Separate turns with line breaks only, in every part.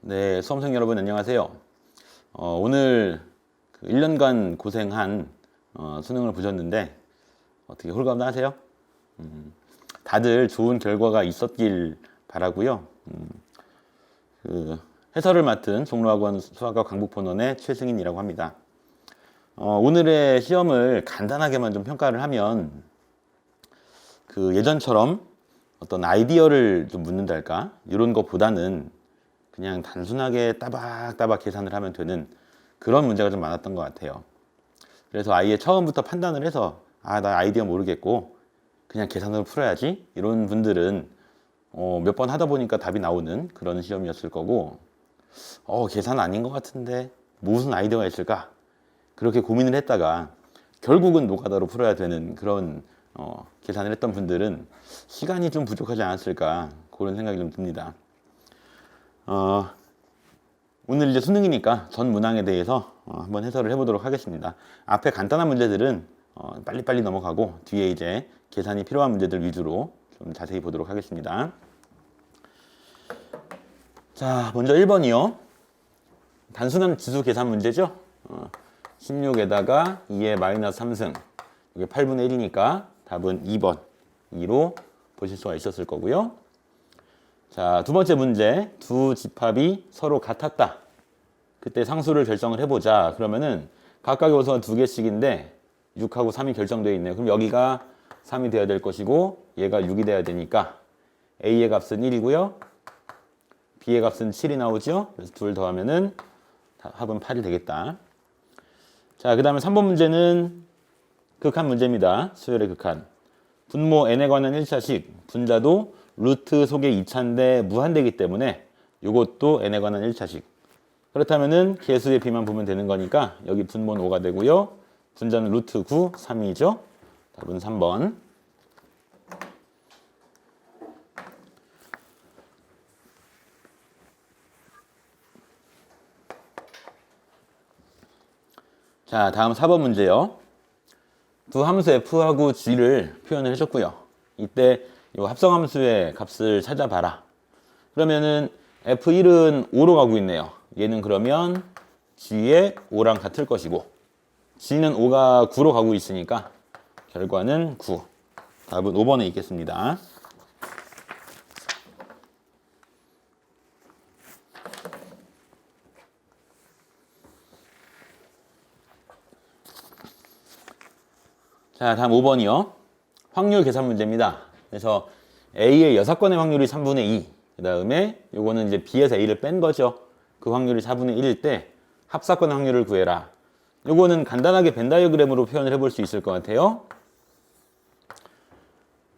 네, 수험생 여러분 안녕하세요. 오늘 1년간 고생한 수능을 보셨는데 어떻게 홀가분하세요? 다들 좋은 결과가 있었길 바라고요. 해설을 맡은 종로학원 수학과 강북본원의 최승인이라고 합니다. 오늘의 시험을 간단하게만 좀 평가를 하면 예전처럼 어떤 아이디어를 좀 묻는달까 이런 것보다는 그냥 단순하게 따박따박 계산을 하면 되는 그런 문제가 좀 많았던 것 같아요. 그래서 아예 처음부터 판단을 해서 나 아이디어 모르겠고 그냥 계산으로 풀어야지 이런 분들은 몇 번 하다 보니까 답이 나오는 그런 시험이었을 거고 계산 아닌 것 같은데 무슨 아이디어가 있을까 그렇게 고민을 했다가 결국은 노가다로 풀어야 되는 그런 계산을 했던 분들은 시간이 좀 부족하지 않았을까 그런 생각이 좀 듭니다. 오늘 이제 수능이니까 전 문항에 대해서 한번 해설을 해보도록 하겠습니다. 앞에 간단한 문제들은 빨리빨리 넘어가고 뒤에 이제 계산이 필요한 문제들 위주로 좀 자세히 보도록 하겠습니다. 자, 먼저 1번이요. 단순한 지수 계산 문제죠. 16에다가 2의 마이너스 3승 이게 8분의 1이니까 답은 2번 2로 보실 수가 있었을 거고요. 자, 두 번째 문제. 두 집합이 서로 같았다. 그때 상수를 결정을 해보자. 그러면은 각각의 요소가 두 개씩인데 6하고 3이 결정되어 있네요. 그럼 여기가 3이 되어야 될 것이고 얘가 6이 돼야 되니까 A의 값은 1이고요. B의 값은 7이 나오죠. 그래서 둘 더하면은 합은 8이 되겠다. 자, 그 다음에 3번 문제는 극한 문제입니다. 수열의 극한. 분모 n에 관한 1차식. 분자도 루트 속의 2차인데 무한대이기 때문에 이것도 n에 관한 1차식. 그렇다면은 개수의 b만 보면 되는 거니까 여기 분모는 5가 되고요. 분자는 루트 9, 3이죠. 답은 3번. 자, 다음 4번 문제요. 두 함수 f하고 g를 표현을 해줬고요. 이때 이 합성함수의 값을 찾아봐라. 그러면은 f1은 5로 가고 있네요. 얘는 그러면 g의 5랑 같을 것이고 g는 5가 9로 가고 있으니까 결과는 9. 답은 5번에 있겠습니다. 자, 다음 5번이요. 확률 계산 문제입니다. 그래서 A의 6건의 확률이 3분의 2. 그 다음에 요거는 이제 B에서 A를 뺀 거죠. 그 확률이 4분의 1일 때 합사건 확률을 구해라. 요거는 간단하게 벤 다이어그램으로 표현을 해볼 수 있을 것 같아요.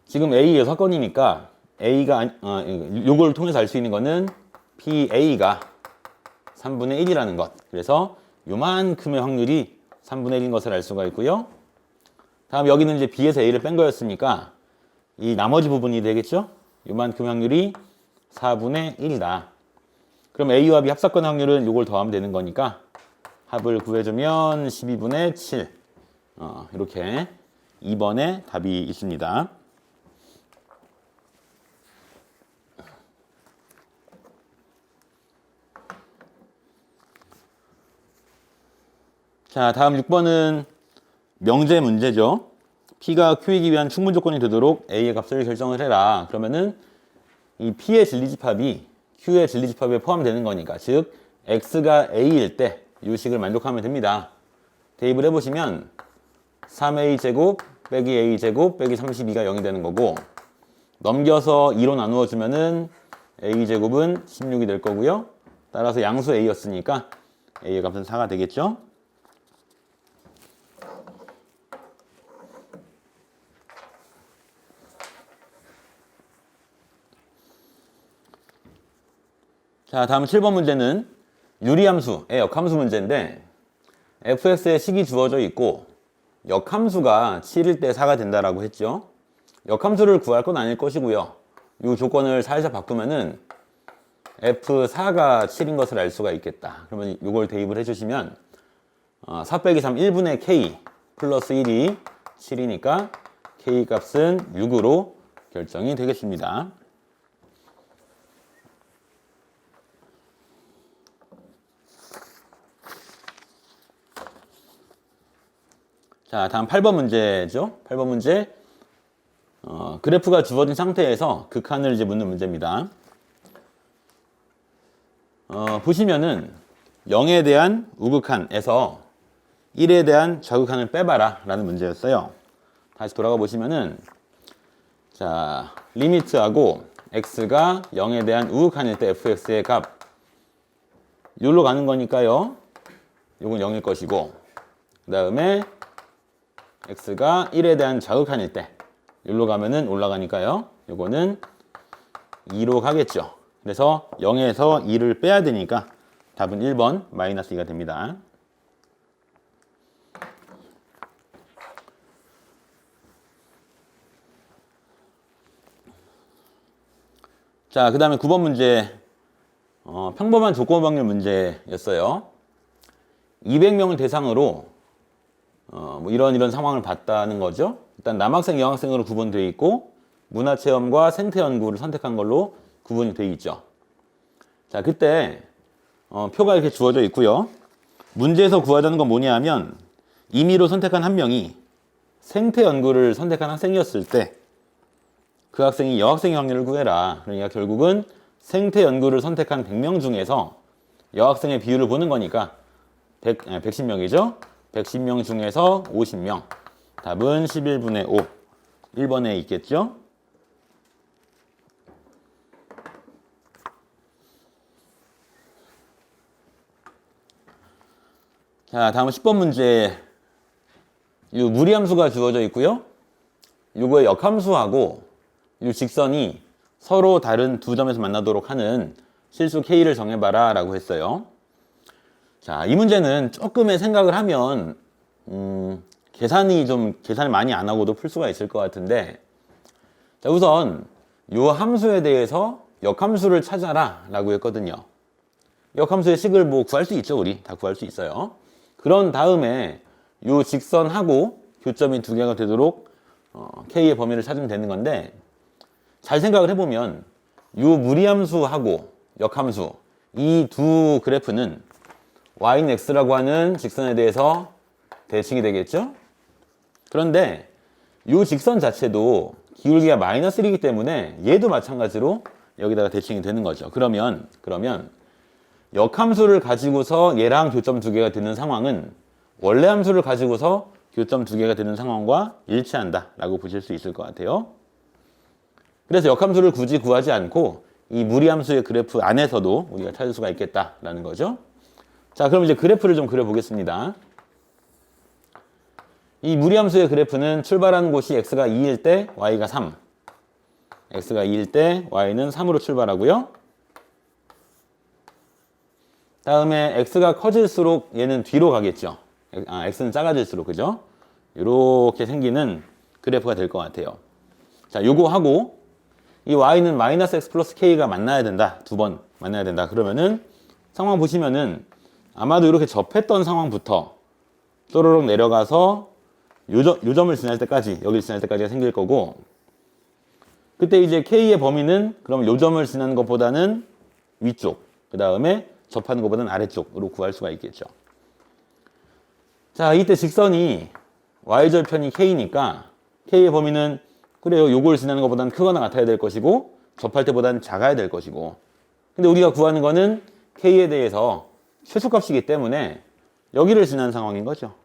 지금 A 6건이니까 A가 요걸 통해서 알 수 있는 거는 PA가 3분의 1이라는 것. 그래서 요만큼의 확률이 3분의 1인 것을 알 수가 있고요. 다음 여기는 이제 B에서 A를 뺀 거였으니까 이 나머지 부분이 되겠죠? 요만큼 확률이 4분의 1이다. 그럼 A와 B 합사건 확률은 요걸 더하면 되는 거니까 합을 구해주면 12분의 7. 이렇게 2번에 답이 있습니다. 자, 다음 6번은 명제 문제죠. P가 Q이기 위한 충분 조건이 되도록 A의 값을 결정을 해라. 그러면은 이 P의 진리집합이 Q의 진리집합에 포함되는 거니까 즉 X가 A일 때 이 식을 만족하면 됩니다. 대입을 해보시면 3A제곱 빼기 A제곱 빼기 32가 0이 되는 거고 넘겨서 2로 나누어 주면은 A제곱은 16이 될 거고요. 따라서 양수 A였으니까 A의 값은 4가 되겠죠. 자, 다음 7번 문제는 유리함수의 역함수 문제인데 fx의 식이 주어져 있고 역함수가 7일 때 4가 된다라고 했죠. 역함수를 구할 건 아닐 것이고요. 이 조건을 살짝 바꾸면은 f4가 7인 것을 알 수가 있겠다. 그러면 이걸 대입을 해주시면 4 빼기 3 1분의 k 플러스 1이 7이니까 k 값은 6으로 결정이 되겠습니다. 자, 다음 8번 문제죠. 8번 문제. 그래프가 주어진 상태에서 극한을 이제 묻는 문제입니다. 보시면은 0에 대한 우극한에서 1에 대한 좌극한을 빼봐라 라는 문제였어요. 다시 돌아가 보시면은 자, 리미트하고 x가 0에 대한 우극한일 때 fx의 값 여기로 가는 거니까요. 요건 0일 것이고 그 다음에 x가 1에 대한 좌극한일 때 여기로 가면은 올라가니까요. 요거는 2로 가겠죠. 그래서 0에서 2를 빼야 되니까 답은 1번 마이너스 2가 됩니다. 자, 그 다음에 9번 문제 평범한 조건 확률 문제였어요. 200명을 대상으로 뭐 이런 상황을 봤다는 거죠. 일단 남학생, 여학생으로 구분되어 있고 문화체험과 생태연구를 선택한 걸로 구분이 되어 있죠. 자, 그때 표가 이렇게 주어져 있고요. 문제에서 구하자는 건 뭐냐 하면 임의로 선택한 한 명이 생태연구를 선택한 학생이었을 때 그 학생이 여학생의 확률을 구해라. 그러니까 결국은 생태연구를 선택한 100명 중에서 여학생의 비율을 보는 거니까 110명이죠. 110명 중에서 50명. 답은 11분의 5. 1번에 있겠죠. 자, 다음은 10번 문제. 이 무리함수가 주어져 있고요. 이거의 역함수하고 이 직선이 서로 다른 두 점에서 만나도록 하는 실수 K를 정해봐라 라고 했어요. 자, 이 문제는 조금의 생각을 하면 계산을 많이 안 하고도 풀 수가 있을 것 같은데, 자, 우선 이 함수에 대해서 역함수를 찾아라 라고 했거든요. 역함수의 식을 뭐 구할 수 있죠. 우리 다 구할 수 있어요. 그런 다음에 이 직선하고 교점이 두 개가 되도록 K의 범위를 찾으면 되는 건데, 잘 생각을 해보면 이 무리함수하고 역함수 이 두 그래프는 y는 x라고 하는 직선에 대해서 대칭이 되겠죠? 그런데 이 직선 자체도 기울기가 마이너스 1이기 때문에 얘도 마찬가지로 여기다가 대칭이 되는 거죠. 그러면 역함수를 가지고서 얘랑 교점 두 개가 되는 상황은 원래 함수를 가지고서 교점 두 개가 되는 상황과 일치한다 라고 보실 수 있을 것 같아요. 그래서 역함수를 굳이 구하지 않고 이 무리함수의 그래프 안에서도 우리가 찾을 수가 있겠다라는 거죠. 자, 그럼 이제 그래프를 좀 그려보겠습니다. 이 무리함수의 그래프는 출발하는 곳이 x가 2일 때 y가 3. x가 2일 때 y는 3으로 출발하고요. 다음에 x가 커질수록 얘는 뒤로 가겠죠. x는 작아질수록, 그죠? 이렇게 생기는 그래프가 될 것 같아요. 자, 요거 하고 이 y는 마이너스 x 플러스 k가 만나야 된다. 두 번 만나야 된다. 그러면은 상황 보시면은 아마도 이렇게 접했던 상황부터 쪼르륵 내려가서 요 점을 지날 때까지, 여기를 지날 때까지가 생길 거고, 그때 이제 k의 범위는 그럼 요 점을 지나는 것보다는 위쪽, 그 다음에 접하는 것보다는 아래쪽으로 구할 수가 있겠죠. 자, 이때 직선이 y절편이 k니까 k의 범위는 그래요. 요걸 지나는 것보다는 크거나 같아야 될 것이고 접할 때보다는 작아야 될 것이고, 근데 우리가 구하는 거는 K에 대해서 최소값이기 때문에 여기를 지나는 상황인 거죠.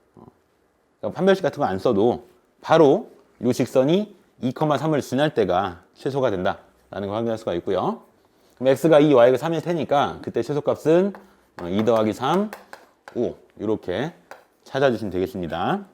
그러니까 판별식 같은 거 안 써도 바로 요 직선이 2,3을 지날 때가 최소가 된다라는 걸 확인할 수가 있고요. 그럼 X가 2, Y가 3일 테니까 그때 최소값은 2 더하기 3, 5 이렇게 찾아주시면 되겠습니다.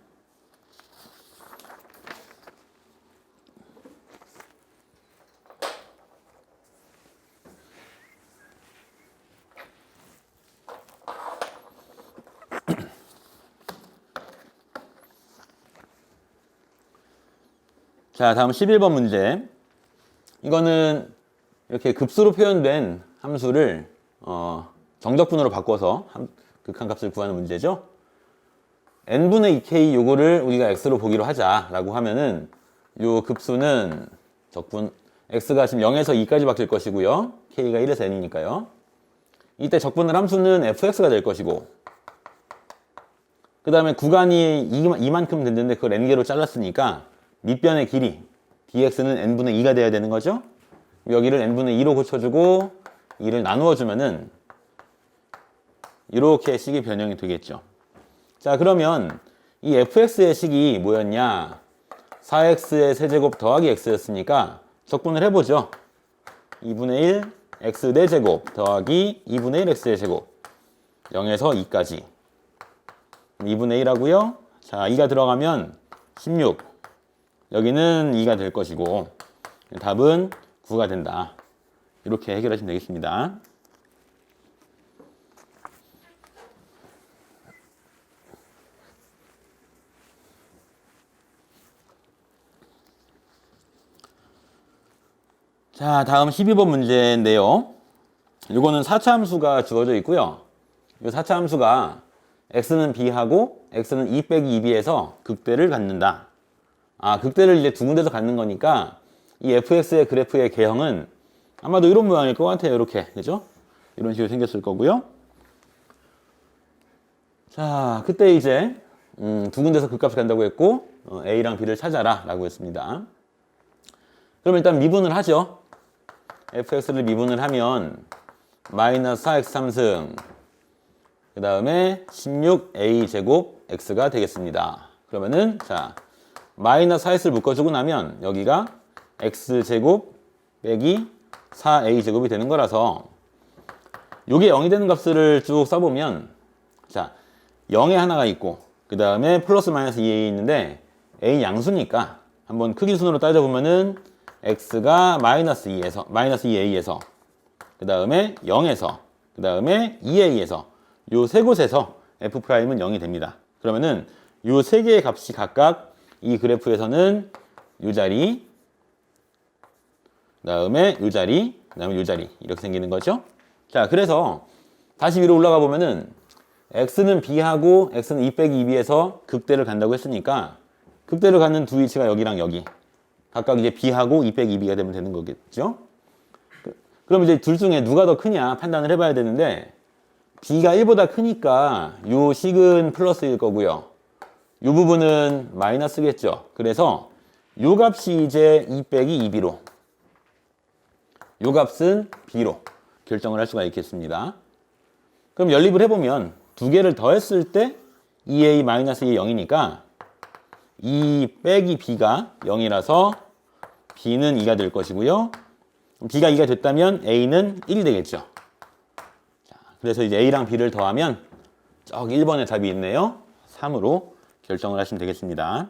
자, 다음 11번 문제. 이거는 이렇게 급수로 표현된 함수를 정적분으로 바꿔서 극한값을 구하는 문제죠. n분의 2k 요거를 우리가 x로 보기로 하자라고 하면은 요 급수는 적분 x가 지금 0에서 2까지 바뀔 것이고요. k가 1에서 n이니까요. 이때 적분할 함수는 fx가 될 것이고, 그 다음에 구간이 이만큼 됐는데 그걸 n개로 잘랐으니까 밑변의 길이 dx는 n분의 2가 돼야 되는 거죠. 여기를 n분의 2로 고쳐주고 2를 나누어 주면은 이렇게 식이 변형이 되겠죠. 자, 그러면 이 fx의 식이 뭐였냐? 4x의 세제곱 더하기 x였으니까 적분을 해보죠. 2분의 1 x 4제곱 더하기 2분의 1 x의 제곱 0에서 2까지 2분의 1 하고요. 자, 2가 들어가면 16 여기는 2가 될 것이고 답은 9가 된다. 이렇게 해결하시면 되겠습니다. 자, 다음 12번 문제인데요. 이거는 4차 함수가 주어져 있고요. 이 4차 함수가 x는 b하고 x는 2 빼기 2b에서 극대를 갖는다. 극대를 이제 두 군데서 갖는 거니까 이 fx의 그래프의 개형은 아마도 이런 모양일 것 같아요. 이렇게. 그죠? 이런 식으로 생겼을 거고요. 자, 그때 이제 두 군데서 극값을 간다고 했고 a랑 b를 찾아라 라고 했습니다. 그럼 일단 미분을 하죠. fx를 미분을 하면 마이너스 4x 3승 그 다음에 16a 제곱 x가 되겠습니다. 그러면은 자 마이너스 4x를 묶어주고 나면 여기가 x 제곱 빼기 4a 제곱이 되는 거라서 요게 0이 되는 값을 쭉 써보면 자 0에 하나가 있고 그 다음에 플러스 마이너스 2a 있는데 a 양수니까 한번 크기 순으로 따져보면은 x가 마이너스 2a에서 그 다음에 0에서 그 다음에 2a에서 요 세 곳에서 f'은 0이 됩니다. 그러면은 요 세 개의 값이 각각 이 그래프에서는 요 자리 그 다음에 요 자리 그 다음에 요 자리 이렇게 생기는 거죠. 자, 그래서 다시 위로 올라가 보면은 x는 b하고 x는 2 빼기 2b에서 극대를 간다고 했으니까 극대를 갖는 두 위치가 여기랑 여기 각각 이제 b하고 2 빼기 2b가 되면 되는 거겠죠. 그럼 이제 둘 중에 누가 더 크냐 판단을 해봐야 되는데 b가 1보다 크니까 요 식은 플러스일 거고요. 요 부분은 마이너스겠죠. 그래서 요 값이 이제 2 빼기 2b로 요 값은 b로 결정을 할 수가 있겠습니다. 그럼 연립을 해보면 두 개를 더했을 때 2a 마이너스 2 0이니까 2 빼기 b가 0이라서 b는 2가 될 것이고요. b가 2가 됐다면 a는 1이 되겠죠. 자, 그래서 이제 a랑 b를 더하면 저기 1번에 답이 있네요. 3으로 결정을 하시면 되겠습니다.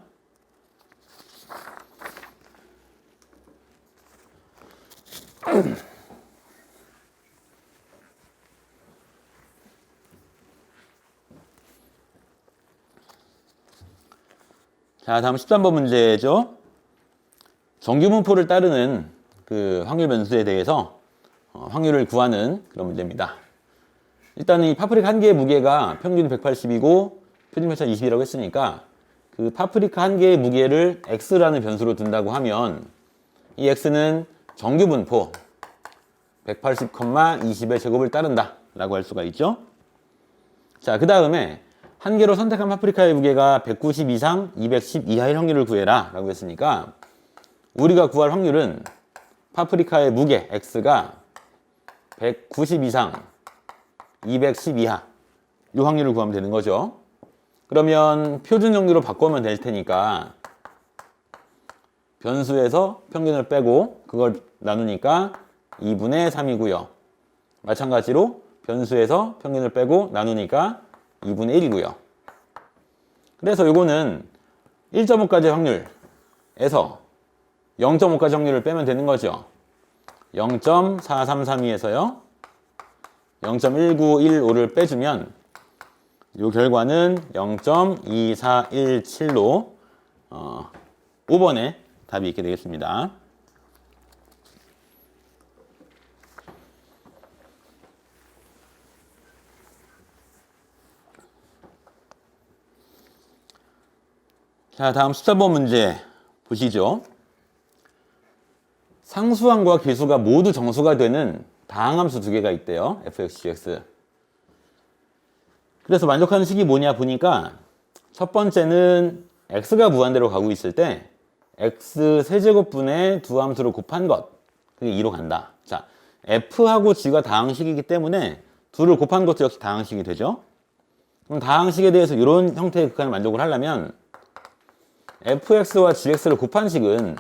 자, 다음 13번 문제죠. 정규분포를 따르는 그 확률 변수에 대해서 확률을 구하는 그런 문제입니다. 일단 이 파프리카 한 개의 무게가 평균 180이고 표준 편차 20이라고 했으니까 그 파프리카 한 개의 무게를 x라는 변수로 둔다고 하면 이 x는 정규분포 180,20의 제곱을 따른다 라고 할 수가 있죠. 자, 그 다음에 한 개로 선택한 파프리카의 무게가 190 이상 210 이하일 확률을 구해라 라고 했으니까 우리가 구할 확률은 파프리카의 무게 x가 190 이상 210 이하 이 확률을 구하면 되는 거죠. 그러면 표준 정규로 바꾸면 될 테니까 변수에서 평균을 빼고 그걸 나누니까 2분의 3이고요. 마찬가지로 변수에서 평균을 빼고 나누니까 2분의 1이고요. 그래서 요거는 1.5까지 확률에서 0.5까지 확률을 빼면 되는 거죠. 0.4332에서요. 0.1915를 빼주면 요 결과는 0.2417로 5번에 답이 있게 되겠습니다. 자, 다음 14번 문제 보시죠. 상수항과 계수가 모두 정수가 되는 다항함수 두 개가 있대요. fx, gx. 그래서 만족하는 식이 뭐냐 보니까 첫 번째는 x가 무한대로 가고 있을 때 x 세제곱분의 두 함수를 곱한 것, 그게 2로 간다. 자, f하고 g가 다항식이기 때문에 둘을 곱한 것도 역시 다항식이 되죠. 그럼 다항식에 대해서 이런 형태의 극한을 만족을 하려면 fx와 gx를 곱한 식은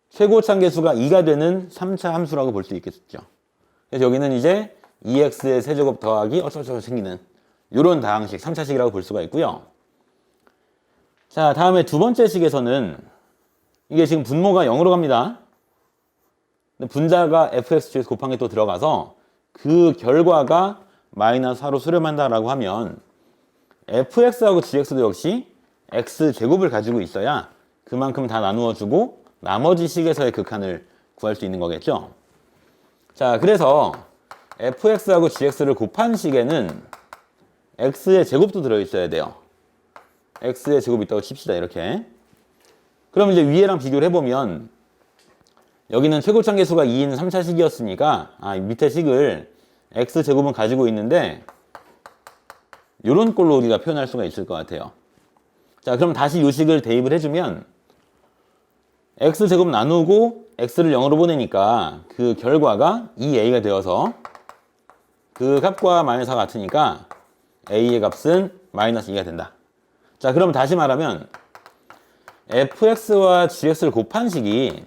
최고차계수가 2가 되는 3차 함수라고 볼 수 있겠죠. 그래서 여기는 이제 2x의 세제곱 더하기 어쩌고저쩌고 생기는 이런 다항식, 3차식이라고 볼 수가 있고요. 자, 다음에 두 번째 식에서는 이게 지금 분모가 0으로 갑니다. 근데 분자가 fx, gx 곱한 게 또 들어가서 그 결과가 마이너스 4로 수렴한다라고 하면 fx하고 gx도 역시 x제곱을 가지고 있어야 그만큼 다 나누어주고 나머지 식에서의 극한을 구할 수 있는 거겠죠. 자, 그래서 fx하고 gx를 곱한 식에는 x의 제곱도 들어있어야 돼요. x의 제곱이 있다고 칩시다. 이렇게. 그럼 이제 위에랑 비교를 해보면 여기는 최고차계수가 2인 3차식이었으니까 밑에 식을 x제곱은 가지고 있는데 이런 꼴로 우리가 표현할 수가 있을 것 같아요. 자, 그럼 다시 이 식을 대입을 해주면 x제곱 나누고 x를 0으로 보내니까 그 결과가 2a가 되어서 그 값과 마이너스 4가 같으니까 a의 값은 마이너스 2가 된다. 자, 그럼 다시 말하면 fx와 gx를 곱한 식이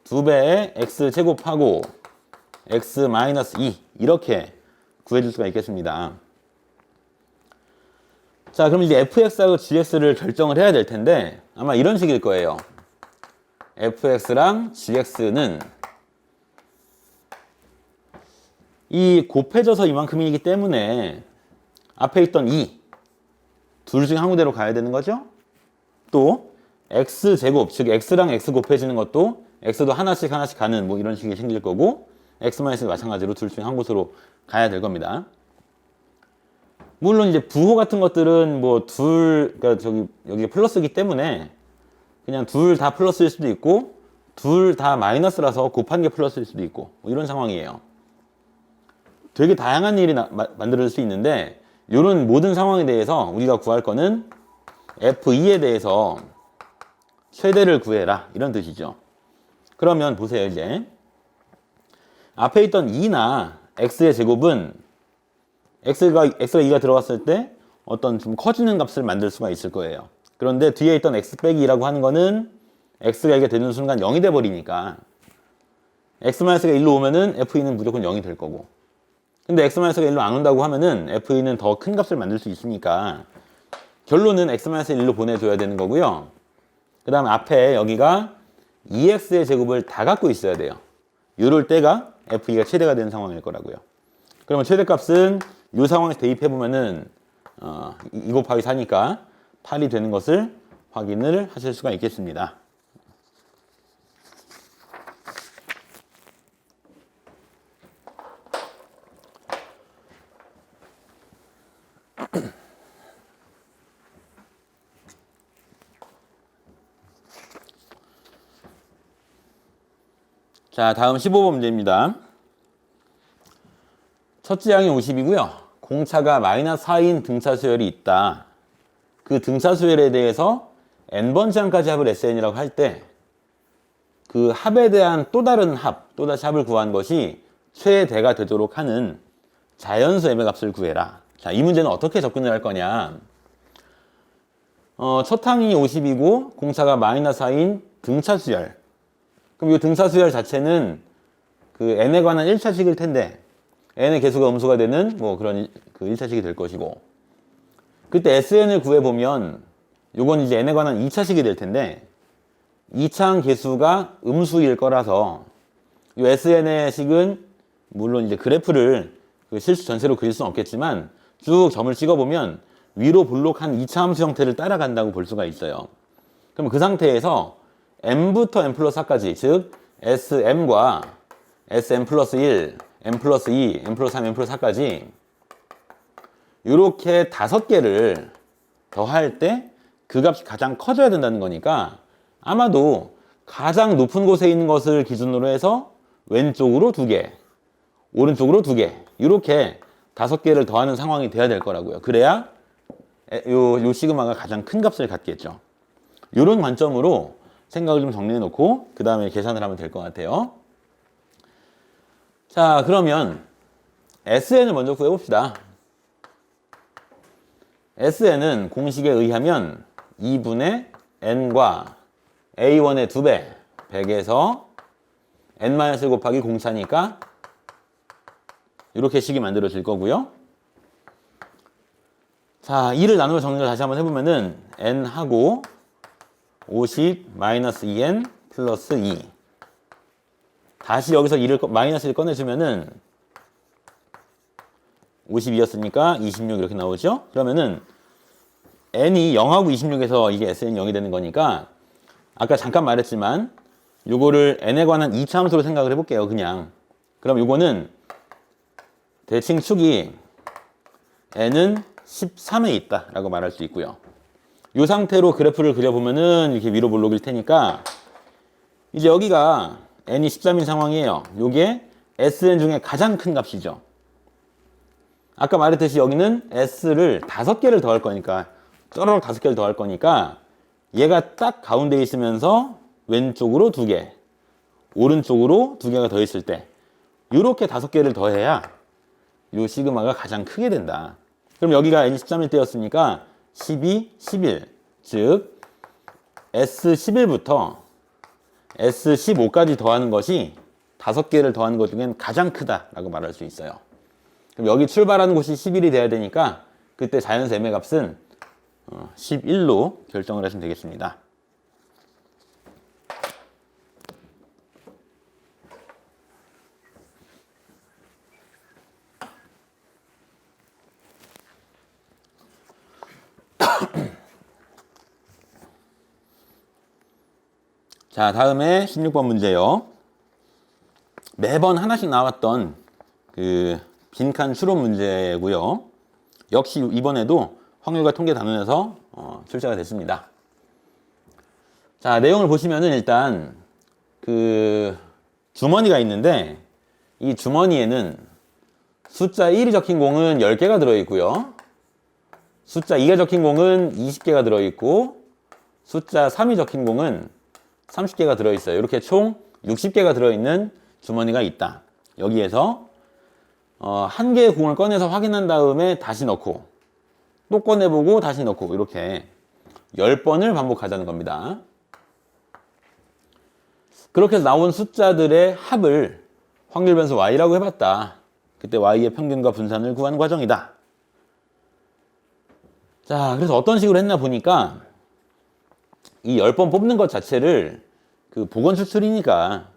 2배의 x제곱하고 x 마이너스 2 이렇게 구해줄 수가 있겠습니다. 자, 그럼 이제 fx하고 gx를 결정을 해야 될 텐데 아마 이런 식일 거예요. fx랑 gx는 이 곱해져서 이만큼이기 때문에 앞에 있던 2 둘 중에 한 군데로 가야 되는 거죠. 또 x제곱, 즉 x랑 x 곱해지는 것도 x도 하나씩 가는 뭐 이런 식이 생길 거고 x-도 마찬가지로 둘 중에 한 곳으로 가야 될 겁니다. 물론 이제 부호 같은 것들은 뭐 그러니까 여기 플러스이기 때문에 그냥 둘 다 플러스일 수도 있고 둘 다 마이너스라서 곱한 게 플러스일 수도 있고 뭐 이런 상황이에요. 되게 다양한 일이 만들어질 수 있는데 이런 모든 상황에 대해서 우리가 구할 거는 f2에 대해서 최대를 구해라 이런 뜻이죠. 그러면 보세요. 이제 앞에 있던 2나 x의 제곱은 x가 2가 들어갔을 때 어떤 좀 커지는 값을 만들 수가 있을 거예요. 그런데 뒤에 있던 x 빼기 2라고 하는 거는 x가 이게 되는 순간 0이 돼 버리니까 x-가 1로 오면은 f2는 무조건 0이 될 거고, 근데 x-가 1로 안 온다고 하면은 f2는 더 큰 값을 만들 수 있으니까 결론은 x-1로 보내줘야 되는 거고요. 그 다음 앞에 여기가 2x의 제곱을 다 갖고 있어야 돼요. 이럴 때가 f2가 최대가 되는 상황일 거라고요. 그러면 최대값은 이 상황에서 대입해보면은 2 곱하기 4니까 8이 되는 것을 확인을 하실 수가 있겠습니다. 자, 다음 15번 문제입니다. 첫째 항이 50이고요. 공차가 마이너스 4인 등차 수열이 있다. 그 등차 수열에 대해서 n번째 항까지 합을 SN이라고 할 때 그 합에 대한 또 다른 또다시 합을 구한 것이 최대가 되도록 하는 자연수 m의 값을 구해라. 자, 이 문제는 어떻게 접근을 할 거냐. 첫 항이 50이고 공차가 마이너스 4인 등차 수열. 그럼 이 등차 수열 자체는 그 n에 관한 1차식일 텐데 n의 개수가 음수가 되는 뭐 그런 그 1차식이 될 것이고, 그때 SN을 구해보면 요건 이제 n에 관한 2차식이 될 텐데 2차항 개수가 음수일 거라서 이 SN의 식은 물론 이제 그래프를 그 실수 전체로 그릴 수는 없겠지만 쭉 점을 찍어보면 위로 볼록한 2차 함수 형태를 따라간다고 볼 수가 있어요. 그럼 그 상태에서 m부터 m 플러스 4까지, 즉 sm과 sm 플러스 1, m 플러스 2, m 플러스 3, m 플러스 4까지 이렇게 5개를 더할 때 그 값이 가장 커져야 된다는 거니까 아마도 가장 높은 곳에 있는 것을 기준으로 해서 왼쪽으로 2개, 오른쪽으로 2개 이렇게 5개를 더하는 상황이 돼야 될 거라고요. 그래야 요 시그마가 가장 큰 값을 갖겠죠. 요런 관점으로 생각을 좀 정리해 놓고 그 다음에 계산을 하면 될 것 같아요. 자, 그러면 SN을 먼저 구해봅시다. SN은 공식에 의하면 2분의 n과 A1의 2배 100에서 n-1 곱하기 공차니까 이렇게 식이 만들어질 거고요. 자, 2를 나누어 정리를 다시 한번 해보면은 n하고 50 마이너스 2n 플러스 2 다시 여기서 2를 마이너스 1 꺼내주면은 52였으니까 26 이렇게 나오죠. 그러면은 n이 0하고 26에서 이게 SN이 0이 되는 거니까 아까 잠깐 말했지만 요거를 n에 관한 이차함수로 생각을 해볼게요. 그냥 그럼 요거는 대칭 축이 n은 13에 있다 라고 말할 수 있고요. 이 상태로 그래프를 그려보면은 이렇게 위로 볼록일 테니까 이제 여기가 n이 13인 상황이에요. 요게 SN 중에 가장 큰 값이죠. 아까 말했듯이 여기는 S를 5개를 더할 거니까 쪼르륵 5개를 더할 거니까 얘가 딱 가운데 있으면서 왼쪽으로 2개 오른쪽으로 2개가 더 있을 때 요렇게 5개를 더해야 요 시그마가 가장 크게 된다. 그럼 여기가 n이 13일 때였으니까 12, 11 즉 S11부터 S15까지 더하는 것이 5개를 더하는 것 중엔 가장 크다라고 말할 수 있어요. 그럼 여기 출발하는 곳이 11이 돼야 되니까 그때 자연수 m의 값은 11로 결정을 하시면 되겠습니다. 자, 다음에 16번 문제요. 매번 하나씩 나왔던 그 빈칸 추론 문제고요. 역시 이번에도 확률과 통계 단원에서 출제가 됐습니다. 자, 내용을 보시면은 일단 그 주머니가 있는데 이 주머니에는 숫자 1이 적힌 공은 10개가 들어있고요. 숫자 2가 적힌 공은 20개가 들어있고 숫자 3이 적힌 공은 30개가 들어있어요. 이렇게 총 60개가 들어있는 주머니가 있다. 여기에서 한 개의 공을 꺼내서 확인한 다음에 다시 넣고 또 꺼내보고 다시 넣고 이렇게 10번을 반복하자는 겁니다. 그렇게 해서 나온 숫자들의 합을 확률 변수 y라고 해봤다. 그때 y의 평균과 분산을 구하는 과정이다. 자, 그래서 어떤 식으로 했나 보니까 이 10번 뽑는 것 자체를 그 보건 추출이니까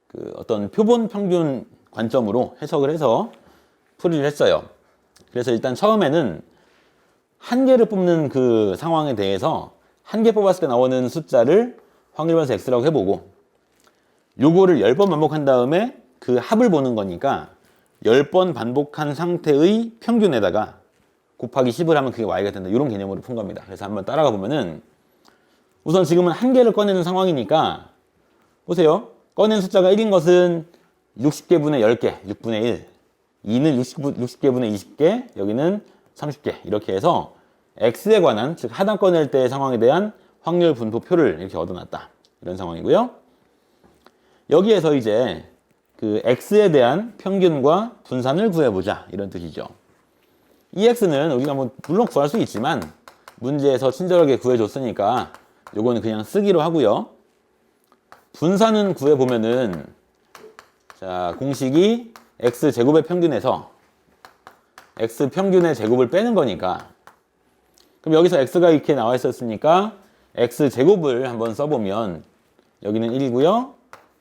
그 어떤 표본 평균 관점으로 해석을 해서 풀이를 했어요. 그래서 일단 처음에는 한 개를 뽑는 그 상황에 대해서 한 개 뽑았을 때 나오는 숫자를 확률 변수 x라고 해보고 요거를 10번 반복한 다음에 그 합을 보는 거니까 10번 반복한 상태의 평균에다가 곱하기 10을 하면 그게 y가 된다. 이런 개념으로 푼 겁니다. 그래서 한번 따라가 보면은 우선 지금은 한 개를 꺼내는 상황이니까 보세요. 꺼낸 숫자가 1인 것은 60개분의 10개, 6분의 1. 2는 60개분의 20개, 여기는 30개. 이렇게 해서 x에 관한, 즉 하단 꺼낼 때의 상황에 대한 확률 분포표를 이렇게 얻어놨다. 이런 상황이고요. 여기에서 이제 그 x에 대한 평균과 분산을 구해보자. 이런 뜻이죠. 이 x는 우리가 뭐 물론 구할 수 있지만 문제에서 친절하게 구해줬으니까 요거는 그냥 쓰기로 하고요. 분산은 구해보면은 자, 공식이 x제곱의 평균에서 x평균의 제곱을 빼는 거니까 그럼 여기서 x가 이렇게 나와 있었으니까 x제곱을 한번 써보면 여기는 1이고요.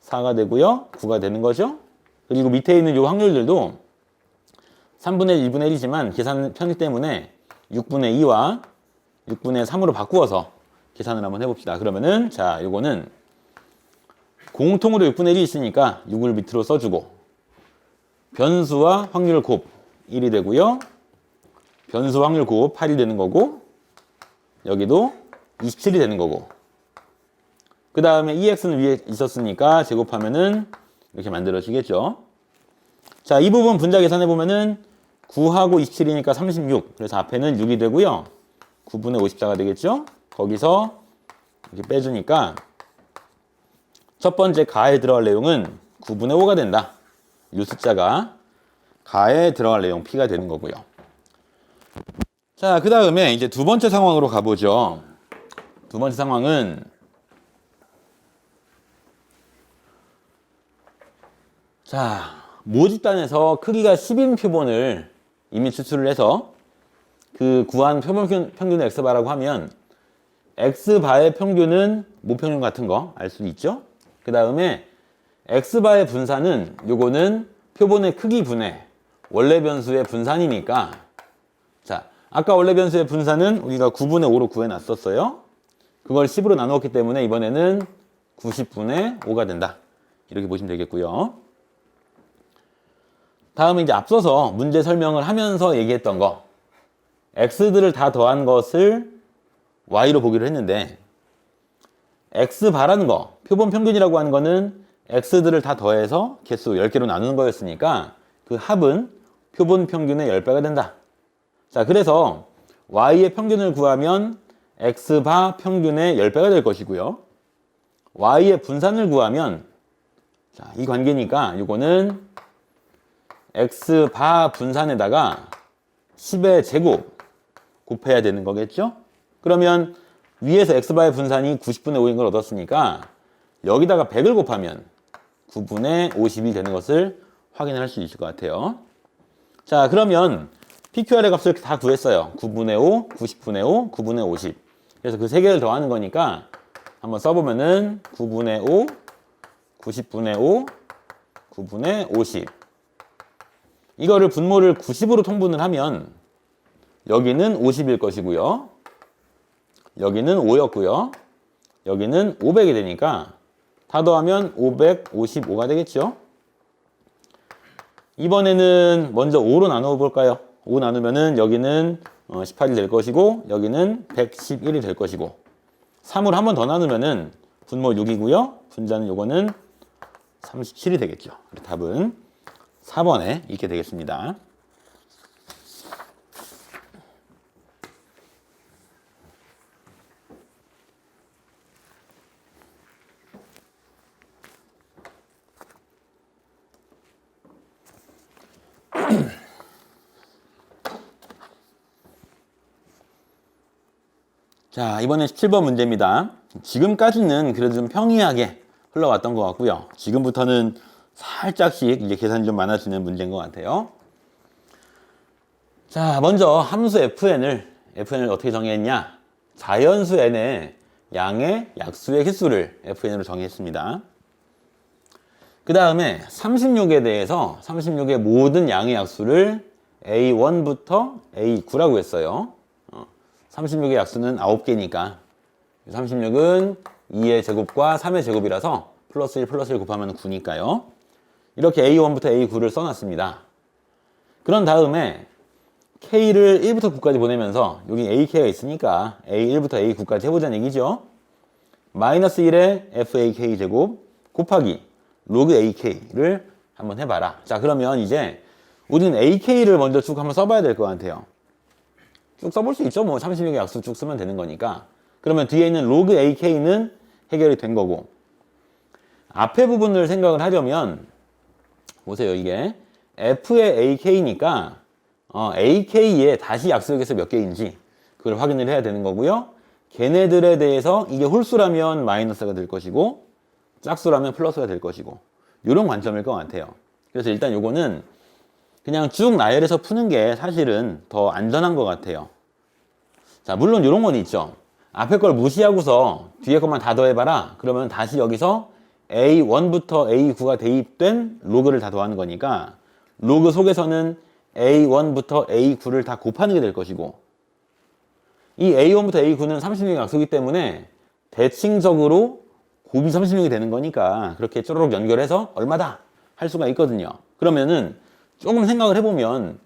4가 되고요. 9가 되는 거죠. 그리고 밑에 있는 요 확률들도 3분의 1, 2분의 1이지만 계산 편의 때문에 6분의 2와 6분의 3으로 바꾸어서 계산을 한번 해봅시다. 그러면은 자, 요거는 공통으로 6분의 1이 있으니까 6을 밑으로 써주고 변수와 확률 곱 1이 되고요. 변수 확률 곱 8이 되는 거고 여기도 27이 되는 거고 그 다음에 EX는 위에 있었으니까 제곱하면은 이렇게 만들어지겠죠. 자, 이 부분 분자 계산해보면은 9하고 27이니까 36. 그래서 앞에는 6이 되고요. 9분의 50자가 되겠죠? 거기서 이렇게 빼주니까 첫 번째 가에 들어갈 내용은 9분의 5가 된다. 이 숫자가 가에 들어갈 내용 P가 되는 거고요. 자, 그 다음에 이제 두 번째 상황으로 가보죠. 두 번째 상황은 자, 모집단에서 크기가 10인 표본을 이미 추출을 해서 그 구한 표본 평균을 X바라고 하면 X바의 평균은 모평균 같은 거 알 수 있죠? 그 다음에 X바의 분산은 요거는 표본의 크기 분의 원래 변수의 분산이니까 자, 아까 원래 변수의 분산은 우리가 9분의 5로 구해놨었어요. 그걸 10으로 나누었기 때문에 이번에는 90분의 5가 된다. 이렇게 보시면 되겠고요. 다음은 이제 앞서서 문제 설명을 하면서 얘기했던 거 X들을 다 더한 것을 Y로 보기로 했는데 X바라는 거, 표본 평균이라고 하는 거는 X들을 다 더해서 개수 10개로 나누는 거였으니까 그 합은 표본 평균의 10배가 된다. 자, 그래서 Y의 평균을 구하면 X바 평균의 10배가 될 것이고요. Y의 분산을 구하면 자, 이 관계니까 이거는 X바 분산에다가 10의 제곱 곱해야 되는 거겠죠? 그러면 위에서 X바의 분산이 90분의 5인 걸 얻었으니까 여기다가 100을 곱하면 9분의 50이 되는 것을 확인을 할 수 있을 것 같아요. 자, 그러면 PQR의 값을 다 구했어요. 9분의 5, 90분의 5, 9분의 50. 그래서 그 세 개를 더하는 거니까 한번 써보면은 9분의 5, 90분의 5, 9분의 50. 이거를 분모를 90으로 통분을 하면 여기는 50일 것이고요. 여기는 5였고요. 여기는 500이 되니까 다 더하면 555가 되겠죠. 이번에는 먼저 5로 나누어 볼까요? 5 나누면은 여기는 18이 될 것이고 여기는 111이 될 것이고 3으로 한 번 더 나누면은 분모 6이고요. 분자는 요거는 37이 되겠죠. 답은 4번에 있게 되겠습니다. 자, 이번엔 17번 문제입니다. 지금까지는 그래도 좀 평이하게 흘러왔던 것 같고요. 지금부터는 살짝씩 이제 계산이 좀 많아지는 문제인 것 같아요. 자, 먼저 함수 FN을 어떻게 정의했냐? 자연수 N의 양의 약수의 횟수를 FN으로 정의했습니다. 그 다음에 36에 대해서 36의 모든 양의 약수를 A1부터 A9라고 했어요. 36의 약수는 9개니까 36은 2의 제곱과 3의 제곱이라서 플러스 1 플러스 1 곱하면 9니까요. 이렇게 A1부터 A9를 써놨습니다. 그런 다음에 K를 1부터 9까지 보내면서 여기 AK가 있으니까 A1부터 A9까지 해보자는 얘기죠. 마이너스 1의 FAK 제곱 곱하기 로그 AK를 한번 해봐라. 자, 그러면 이제 우리는 AK를 먼저 쭉 한번 써봐야 될 것 같아요. 쭉 써볼 수 있죠. 뭐 36의 약수 쭉 쓰면 되는 거니까. 그러면 뒤에 있는 로그 AK는 해결이 된 거고 앞에 부분을 생각을 하려면 보세요. 이게 F의 AK니까 AK에 다시 약수의 개수 몇 개인지 그걸 확인을 해야 되는 거고요. 걔네들에 대해서 이게 홀수라면 마이너스가 될 것이고 짝수라면 플러스가 될 것이고 이런 관점일 것 같아요. 그래서 일단 요거는 그냥 쭉 나열해서 푸는 게 사실은 더 안전한 것 같아요. 자, 물론 이런 건 있죠. 앞에 걸 무시하고서 뒤에 것만 다 더해봐라. 그러면 다시 여기서 A1부터 A9가 대입된 로그를 다 더하는 거니까 로그 속에서는 A1부터 A9를 다 곱하는 게 될 것이고 이 A1부터 A9는 36의 약수이기 때문에 대칭적으로 곱이 36이 되는 거니까 그렇게 쪼르륵 연결해서 얼마다 할 수가 있거든요. 그러면은 조금 생각을 해보면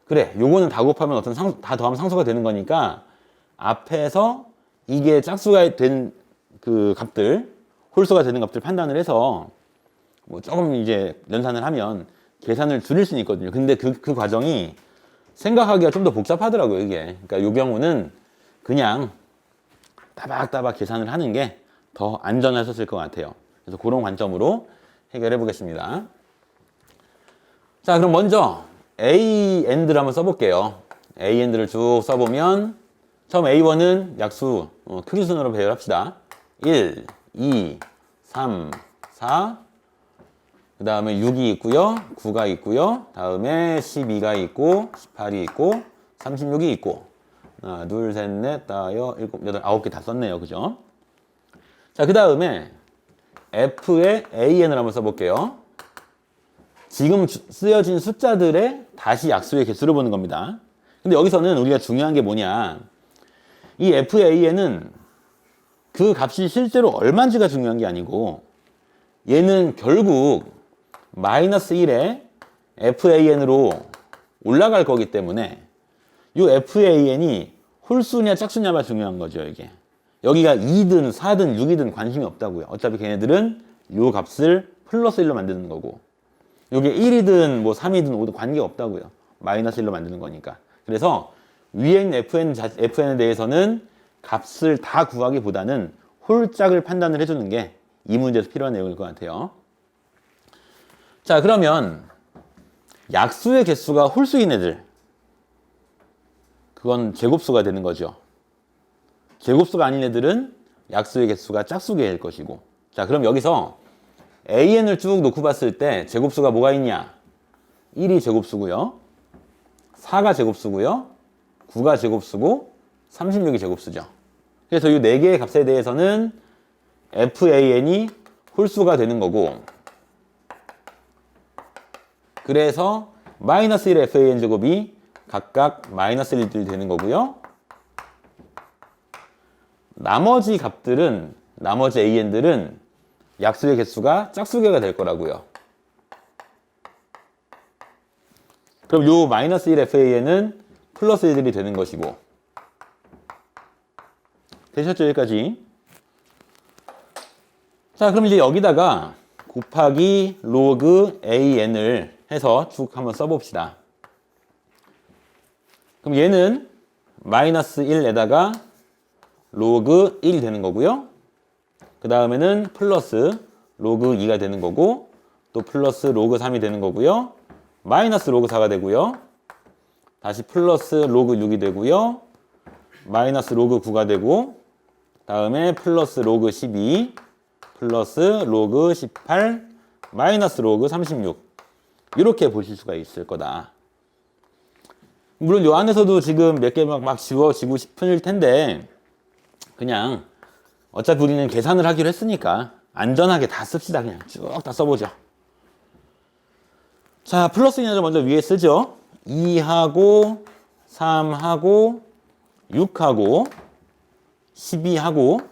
그래, 요거는 다 곱하면 다 더하면 상수가 되는 거니까 앞에서 이게 짝수가 된 그 값들, 홀수가 되는 값들 판단을 해서 뭐 조금 이제 연산을 하면 계산을 줄일 수는 있거든요. 근데 그 과정이 생각하기가 좀 더 복잡하더라고요, 이게. 그러니까 요 경우는 그냥 따박따박 계산을 하는 게 더 안전하셨을 것 같아요. 그래서 그런 관점으로 해결해 보겠습니다. 자, 그럼 먼저 A AND를 한번 써볼게요. A AND를 쭉 써보면 처음 A1은 약수 크기 순으로 배열합시다. 1, 2, 3, 4, 그 다음에 6이 있고요. 9가 있고요. 다음에 12가 있고 18이 있고 36이 있고 하나, 둘, 셋, 넷, 다섯, 일곱, 여덟, 9개 다 썼네요. 그죠? 자, 그 다음에 F의 AN을 한번 써볼게요. 지금 쓰여진 숫자들의 다시 약수의 개수를 보는 겁니다. 근데 여기서는 우리가 중요한 게 뭐냐. 이 FAN은 그 값이 실제로 얼마인지가 중요한 게 아니고 얘는 결국 마이너스 1의 FAN으로 올라갈 거기 때문에 이 FAN이 홀수냐 짝수냐가 중요한 거죠. 이게 여기가 2든 4든 6이든 관심이 없다고요. 어차피 걔네들은 이 값을 플러스 1로 만드는 거고 이게 1이든 뭐 3이든 5든 관계가 없다고요. 마이너스 1로 만드는 거니까. 그래서 위에 있는 FN에 대해서는 값을 다 구하기보다는 홀짝을 판단을 해주는 게 이 문제에서 필요한 내용일 것 같아요. 자, 그러면 약수의 개수가 홀수인 애들 그건 제곱수가 되는 거죠. 제곱수가 아닌 애들은 약수의 개수가 짝수계일 것이고. 자, 그럼 여기서 AN을 쭉 놓고 봤을 때 제곱수가 뭐가 있냐? 1이 제곱수고요. 4가 제곱수고요. 9가 제곱수고 36이 제곱수죠. 그래서 이 4개의 값에 대해서는 FAN이 홀수가 되는 거고 그래서 마이너스 1의 FAN 제곱이 각각 마이너스 1이 되는 거고요. 나머지 값들은 나머지 AN들은 약수의 개수가 짝수계가 될 거라고요. 그럼 요 마이너스 1 FAN은 플러스 1이 되는 것이고 되셨죠? 여기까지. 자, 그럼 이제 여기다가 곱하기 로그 AN을 해서 쭉 한번 써봅시다. 그럼 얘는 마이너스 1에다가 로그 1이 되는 거고요. 그 다음에는 플러스 로그 2가 되는 거고 또 플러스 로그 3이 되는 거고요. 마이너스 로그 4가 되고요. 다시 플러스 로그 6이 되고요. 마이너스 로그 9가 되고 다음에 플러스 로그 12 플러스 로그 18 마이너스 로그 36 이렇게 보실 수가 있을 거다. 물론 요 안에서도 지금 몇 개 막 지워지고 싶을 텐데 그냥 어차피 우리는 계산을 하기로 했으니까 안전하게 다 씁시다. 그냥 쭉 다 써보죠. 자, 플러스 인하를 먼저 위에 쓰죠. 2하고 3하고 6하고 12하고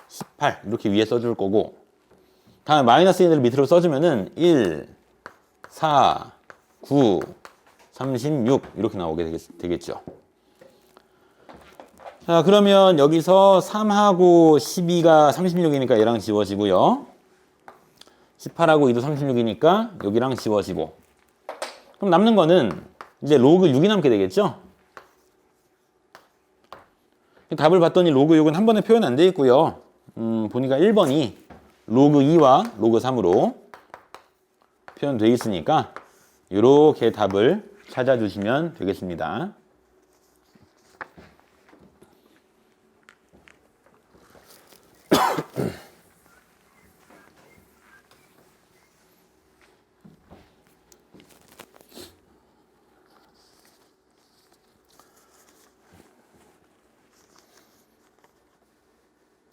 18 이렇게 위에 써줄 거고 다음에 마이너스 인을 밑으로 써주면은 1, 4, 9, 36 이렇게 나오게 되겠죠. 자, 그러면 여기서 3하고 12가 36이니까 얘랑 지워지고요. 18하고 2도 36이니까 여기랑 지워지고 그럼 남는 거는 이제 로그 6이 남게 되겠죠. 답을 봤더니 로그 6은 한 번에 표현 안 돼 있고요. 보니까 1번이 로그 2와 로그 3으로 표현되어 있으니까 이렇게 답을 찾아주시면 되겠습니다.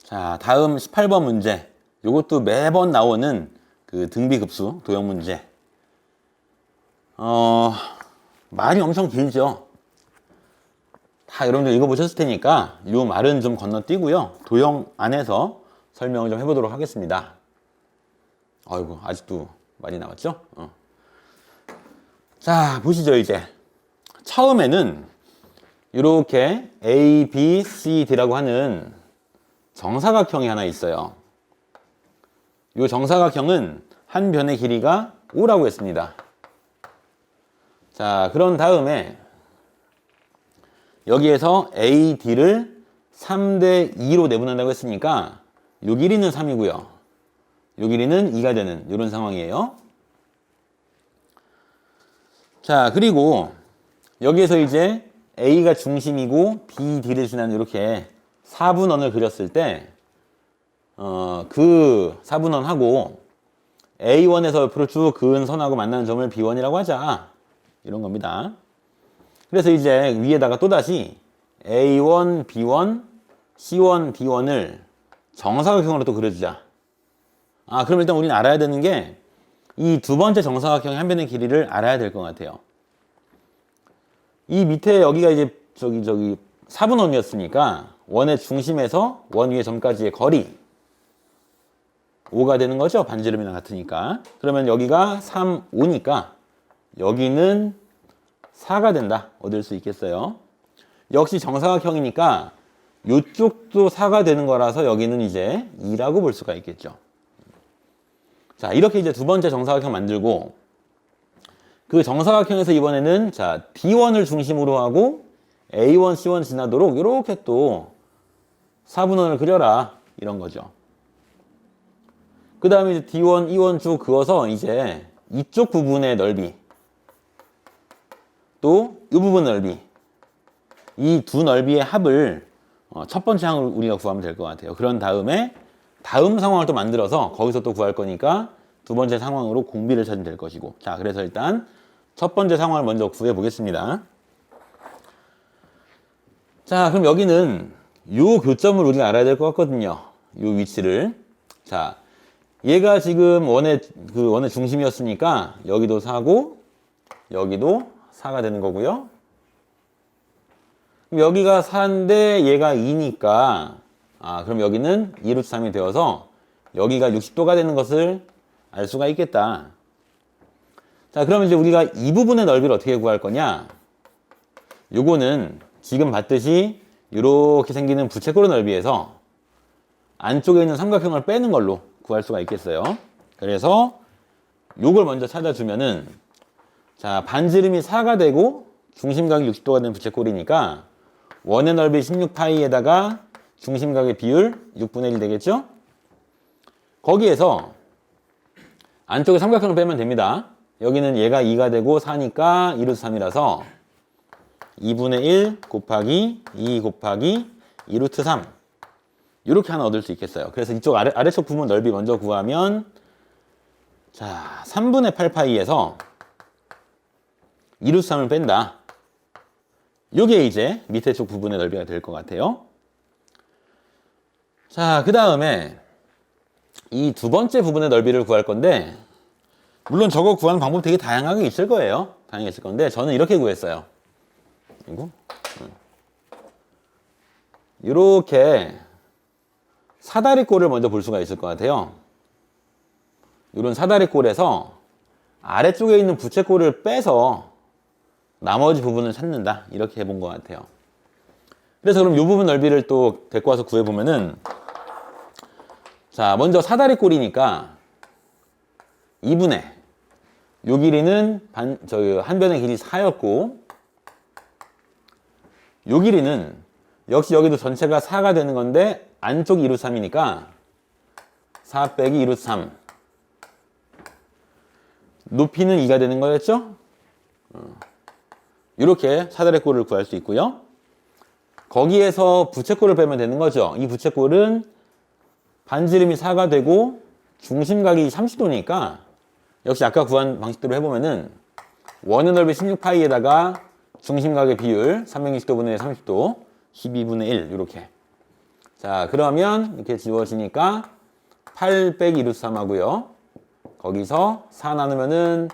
자, 다음 18번 문제. 이것도 매번 나오는 그 등비급수 도형 문제. 말이 엄청 길죠. 다 여러분들 읽어보셨을 테니까 이 말은 좀 건너뛰고요. 도형 안에서 설명을 좀 해보도록 하겠습니다. 아이고, 아직도 많이 나왔죠? 자, 보시죠, 이제. 처음에는 이렇게 A, B, C, D라고 하는 정사각형이 하나 있어요. 이 정사각형은 한 변의 길이가 5라고 했습니다. 자, 그런 다음에 여기에서 A, D를 3대 2로 내분한다고 했으니까 요 길이는 3이고요. 요 길이는 2가 되는 이런 상황이에요. 자, 그리고 여기에서 이제 A가 중심이고 B, D를 지나는 이렇게 4분원을 그렸을 때 그 4분원하고 A1에서 옆으로 쭉 그은 선하고 만나는 점을 B1이라고 하자. 이런 겁니다. 그래서 이제 위에다가 또다시 A1, B1, C1, D1을 정사각형으로 또 그려주자. 그럼 일단 우리는 알아야 되는 게 이 두 번째 정사각형의 한 변의 길이를 알아야 될 것 같아요. 이 밑에 여기가 이제 저기 4분원이었으니까 원의 중심에서 원 위의 점까지의 거리 5가 되는 거죠. 반지름이랑 같으니까. 그러면 여기가 3, 5니까 여기는 4가 된다. 얻을 수 있겠어요. 역시 정사각형이니까 이쪽도 4가 되는 거라서 여기는 이제 2라고 볼 수가 있겠죠. 자, 이렇게 이제 두 번째 정사각형 만들고 그 정사각형에서 이번에는 자, D1을 중심으로 하고 A1, C1 지나도록 이렇게 또 4분원을 그려라. 이런 거죠. 그 다음에 이제 D1, E1 쭉 그어서 이제 이쪽 부분의 넓이 또 이 부분 넓이 이 두 넓이의 합을 첫 번째 항으로 우리가 구하면 될 것 같아요. 그런 다음에 다음 상황을 또 만들어서 거기서 또 구할 거니까 두 번째 상황으로 공비를 찾으면 될 것이고. 자, 그래서 일단 첫 번째 상황을 먼저 구해 보겠습니다. 자, 그럼 여기는 요 교점을 우리가 알아야 될 것 같거든요. 요 위치를. 자, 얘가 지금 원의 중심이었으니까 여기도 4고 여기도 4가 되는 거고요. 그럼 여기가 4인데 얘가 2니까 그럼 여기는 2루트 3이 되어서 여기가 60도가 되는 것을 알 수가 있겠다. 자, 그러면 이제 우리가 이 부분의 넓이를 어떻게 구할 거냐? 요거는 지금 봤듯이 이렇게 생기는 부채꼴의 넓이에서 안쪽에 있는 삼각형을 빼는 걸로 구할 수가 있겠어요. 그래서 요걸 먼저 찾아주면은 자, 반지름이 4가 되고 중심각이 60도가 되는 부채꼴이니까 원의 넓이 16파이에다가 중심각의 비율 6분의 1 되겠죠? 거기에서 안쪽에 삼각형을 빼면 됩니다. 여기는 얘가 2가 되고 4니까 2루트 3이라서 2분의 1 곱하기 2 곱하기 2루트 3 이렇게 하나 얻을 수 있겠어요. 그래서 이쪽 아래쪽 부분 넓이 먼저 구하면 자, 3분의 8파이에서 2루트 3을 뺀다. 요게 이제 밑에 쪽 부분의 넓이가 될 것 같아요. 자, 그 다음에 이 두 번째 부분의 넓이를 구할 건데 물론 저거 구하는 방법 되게 다양하게 있을 거예요. 다양하게 있을 건데 저는 이렇게 구했어요. 이거 이렇게 사다리꼴을 먼저 볼 수가 있을 것 같아요. 이런 사다리꼴에서 아래쪽에 있는 부채꼴을 빼서 나머지 부분을 찾는다. 이렇게 해본 것 같아요. 그래서 그럼 이 부분 넓이를 또 데리고 와서 구해보면은 자, 먼저 사다리꼴이니까 2분의 요 길이는 한 변의 길이 4였고 요 길이는 역시 여기도 전체가 4가 되는 건데 안쪽이 2루트 3이니까 4 빼기 2루트 3 높이는 2가 되는 거였죠? 이렇게 사다리꼴을 구할 수 있고요. 거기에서 부채꼴을 빼면 되는 거죠. 이 부채꼴은 반지름이 4가 되고 중심각이 30도니까 역시 아까 구한 방식대로 해보면은 원의 넓이 16파이에다가 중심각의 비율 360도분의 30도 12분의 1 이렇게. 자, 그러면 이렇게 지워지니까 8 빼기 2루트 3 하고요. 거기서 4 나누면은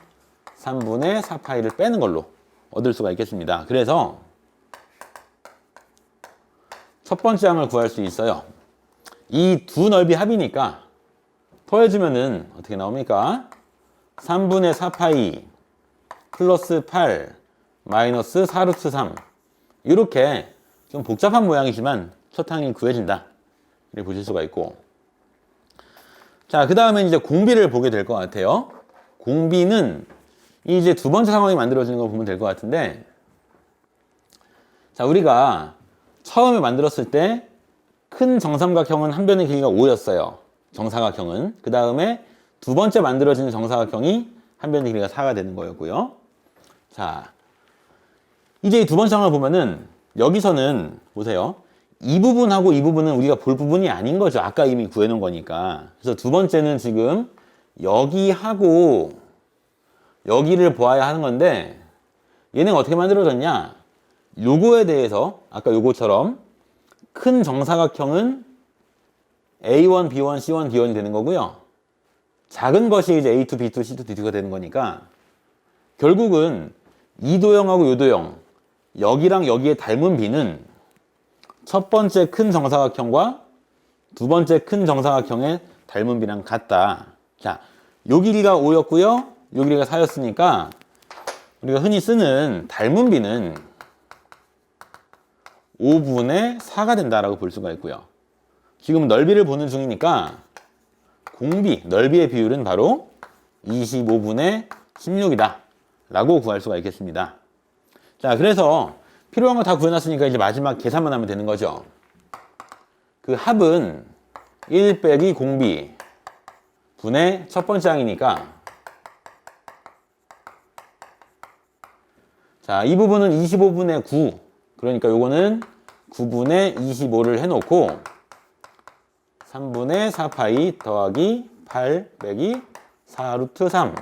3분의 4파이를 빼는 걸로 얻을 수가 있겠습니다. 그래서 첫 번째 항을 구할 수 있어요. 이 두 넓이 합이니까 더해주면은 어떻게 나옵니까? 3분의 4파이 플러스 8 마이너스 4루트 3 이렇게 좀 복잡한 모양이지만 첫 항이 구해진다. 이렇게 보실 수가 있고 자, 그 다음에 이제 공비를 보게 될 것 같아요. 공비는 이제 두 번째 상황이 만들어지는 걸 보면 될 것 같은데 자, 우리가 처음에 만들었을 때 큰 정삼각형은 한 변의 길이가 5였어요. 정사각형은. 그 다음에 두 번째 만들어지는 정사각형이 한 변의 길이가 4가 되는 거였고요. 자, 이제 이 두 번째 상황을 보면은 여기서는 보세요. 이 부분하고 이 부분은 우리가 볼 부분이 아닌 거죠. 아까 이미 구해놓은 거니까. 그래서 두 번째는 지금 여기하고 여기를 보아야 하는 건데 얘는 어떻게 만들어졌냐? 요거에 대해서 아까 요거처럼 큰 정사각형은 A1, B1, C1, D1이 되는 거고요. 작은 것이 이제 A2, B2, C2, D2가 되는 거니까 결국은 이 도형하고 요 도형 여기랑 여기에 닮은 비는 첫 번째 큰 정사각형과 두 번째 큰 정사각형의 닮은 비랑 같다. 자, 요 길이가 5였고요. 요 길이가 4였으니까 우리가 흔히 쓰는 닮은 비는 5분의 4가 된다라고 볼 수가 있고요. 지금 넓이를 보는 중이니까 공비, 넓이의 비율은 바로 25분의 16이다 라고 구할 수가 있겠습니다. 자, 그래서 필요한 거 다 구해놨으니까 이제 마지막 계산만 하면 되는 거죠. 그 합은 1 빼기 공비 분의 첫 번째 항이니까 자, 이 부분은 25분의 9 그러니까 요거는 9분의 25를 해놓고 3분의 4파이 더하기 8 빼기 4 루트 3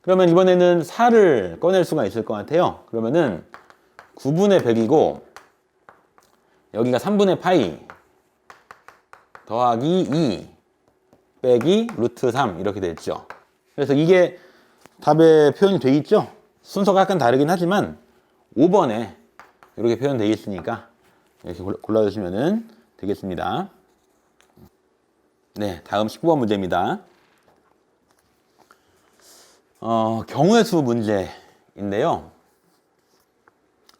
그러면 이번에는 4를 꺼낼 수가 있을 것 같아요. 그러면은 9분의 100이고 여기가 3분의 파이 더하기 2 빼기 루트 3 이렇게 됐죠. 그래서 이게 답에 표현이 돼 있죠. 순서가 약간 다르긴 하지만 5번에 이렇게 표현되어 있으니까 이렇게 골라주시면 되겠습니다. 네, 다음 19번 문제입니다. 경우의 수 문제인데요.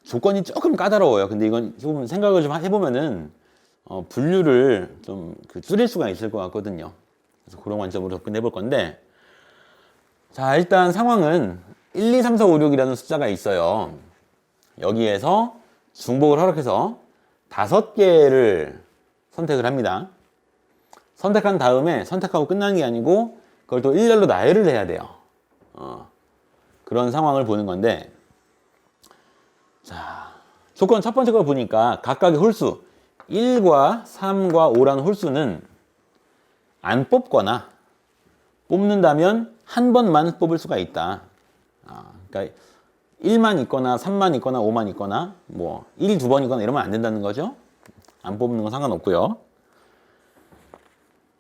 조건이 조금 까다로워요. 근데 이건 조금 생각을 좀 해보면은 분류를 좀 줄일 수가 있을 것 같거든요. 그래서 그런 관점으로 접근해 볼 건데, 자, 일단 상황은 1, 2, 3, 4, 5, 6이라는 숫자가 있어요. 여기에서 중복을 허락해서 5개를 선택을 합니다. 선택한 다음에 선택하고 끝나는 게 아니고 그걸 또 일렬로 나열을 해야 돼요. 그런 상황을 보는 건데, 자, 조건 첫 번째 걸 보니까 각각의 홀수 1과 3과 5라는 홀수는 안 뽑거나 뽑는다면 한 번만 뽑을 수가 있다. 그러니까 1만 있거나 3만 있거나 5만 있거나 뭐 1, 2번 있거나 이러면 안 된다는 거죠. 안 뽑는 건 상관없고요.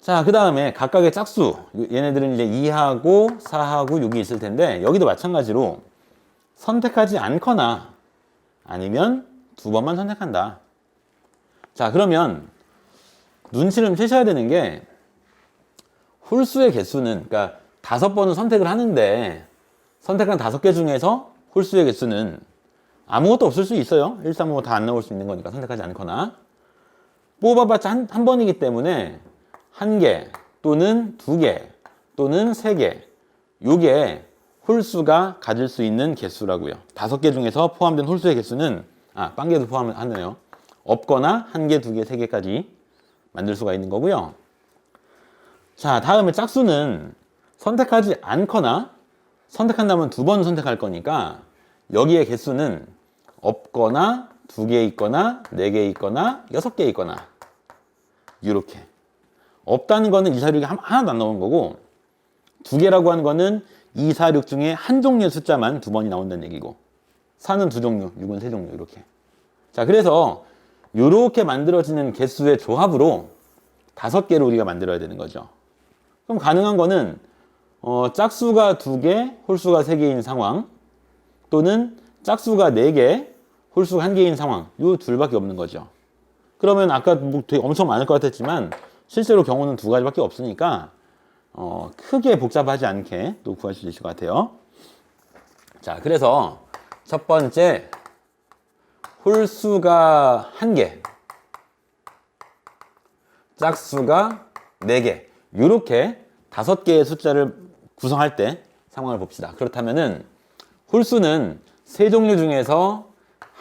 자, 그 다음에 각각의 짝수 얘네들은 이제 2하고 4하고 6이 있을 텐데 여기도 마찬가지로 선택하지 않거나 아니면 2번만 선택한다. 자, 그러면 눈치를 좀 채셔야 되는 게 홀수의 개수는 그러니까 5번은 선택을 하는데 선택한 5개 중에서 홀수의 개수는 아무것도 없을 수 있어요. 1, 3, 5 다 안 나올 수 있는 거니까 선택하지 않거나 뽑아봤자 한 번이기 때문에 1개 또는 2개 또는 3개 요게 홀수가 가질 수 있는 개수라고요. 5개 중에서 포함된 홀수의 개수는 빵개도 포함하네요. 없거나 1개, 2개, 3개까지 만들 수가 있는 거고요. 자, 다음에 짝수는 선택하지 않거나 선택한다면 2번 선택할 거니까 여기에 개수는 없거나 2개 있거나 4개 있거나 6개 있거나 이렇게 없다는 거는 2, 4, 6이 하나도 안 나오는 거고 2개라고 하는 거는 2, 4, 6 중에 한 종류의 숫자만 2번이 나온다는 얘기고 4는 2종류, 6은 3종류 이렇게. 자, 그래서 이렇게 만들어지는 개수의 조합으로 5개를 우리가 만들어야 되는 거죠. 그럼 가능한 거는 짝수가 2개, 홀수가 3개인 상황 또는 짝수가 4개, 홀수가 1개인 상황 이 둘밖에 없는 거죠. 그러면 아까 뭐 되게 엄청 많을 것 같았지만 실제로 경우는 2가지밖에 없으니까 크게 복잡하지 않게 또 구할 수 있을 것 같아요. 자, 그래서 첫 번째 홀수가 1개, 짝수가 4개 이렇게 5개의 숫자를 구성할 때 상황을 봅시다. 그렇다면은 홀수는 세 종류 중에서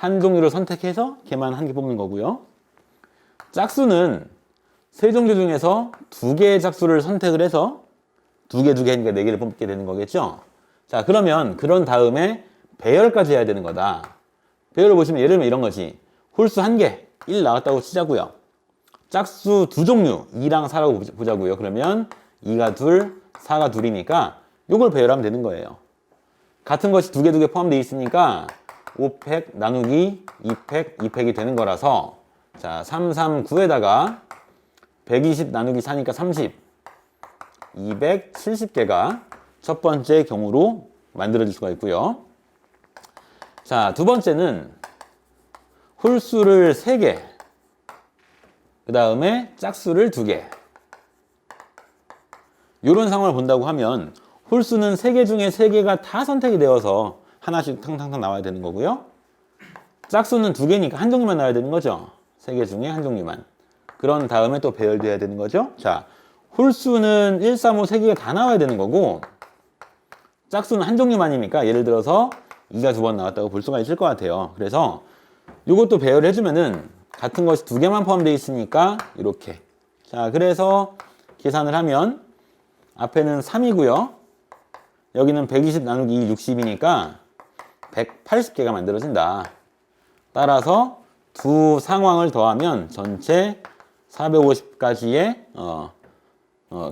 한 종류를 선택해서 걔만 한 개 뽑는 거고요. 짝수는 세 종류 중에서 두 개의 짝수를 선택을 해서 두 개 하니까 네 개를 뽑게 되는 거겠죠. 자, 그러면 그런 다음에 배열까지 해야 되는 거다. 배열을 보시면 예를 들면 이런 거지. 홀수 한 개, 1 나왔다고 치자고요. 짝수 두 종류, 2랑 4라고 보자고요. 그러면 2가 둘, 4가 둘이니까 요걸 배열하면 되는 거예요. 같은 것이 두 개 포함되어 있으니까 5팩 나누기 2팩, 2팩이 되는 거라서 자, 339에다가 120 나누기 4니까 30, 270개가 첫 번째 경우로 만들어질 수가 있고요. 자, 두 번째는 홀수를 3개, 그 다음에 짝수를 2개. 이런 상황을 본다고 하면 홀수는 3개 중에 3개가 다 선택이 되어서 하나씩 탕탕탕 나와야 되는 거고요. 짝수는 2개니까 한 종류만 나와야 되는 거죠. 3개 중에 한 종류만. 그런 다음에 또 배열돼야 되는 거죠. 자, 홀수는 1, 3, 5, 3개가 다 나와야 되는 거고 짝수는 한 종류만이니까 예를 들어서 2가 2번 나왔다고 볼 수가 있을 것 같아요. 그래서 이것도 배열을 해주면은 같은 것이 2개만 포함되어 있으니까 이렇게. 자, 그래서 계산을 하면 앞에는 3이고요. 여기는 120 나누기 2, 60이니까 180개가 만들어진다. 따라서 두 상황을 더하면 전체 450가지의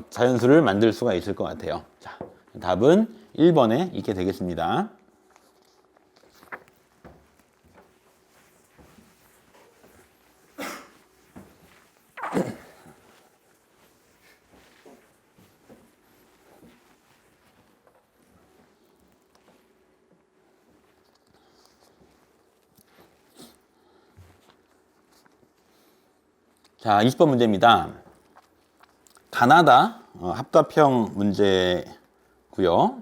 자연수를 만들 수가 있을 것 같아요. 자, 답은 1번에 있게 되겠습니다. 자, 20번 문제입니다. 가나다 합답형 문제고요.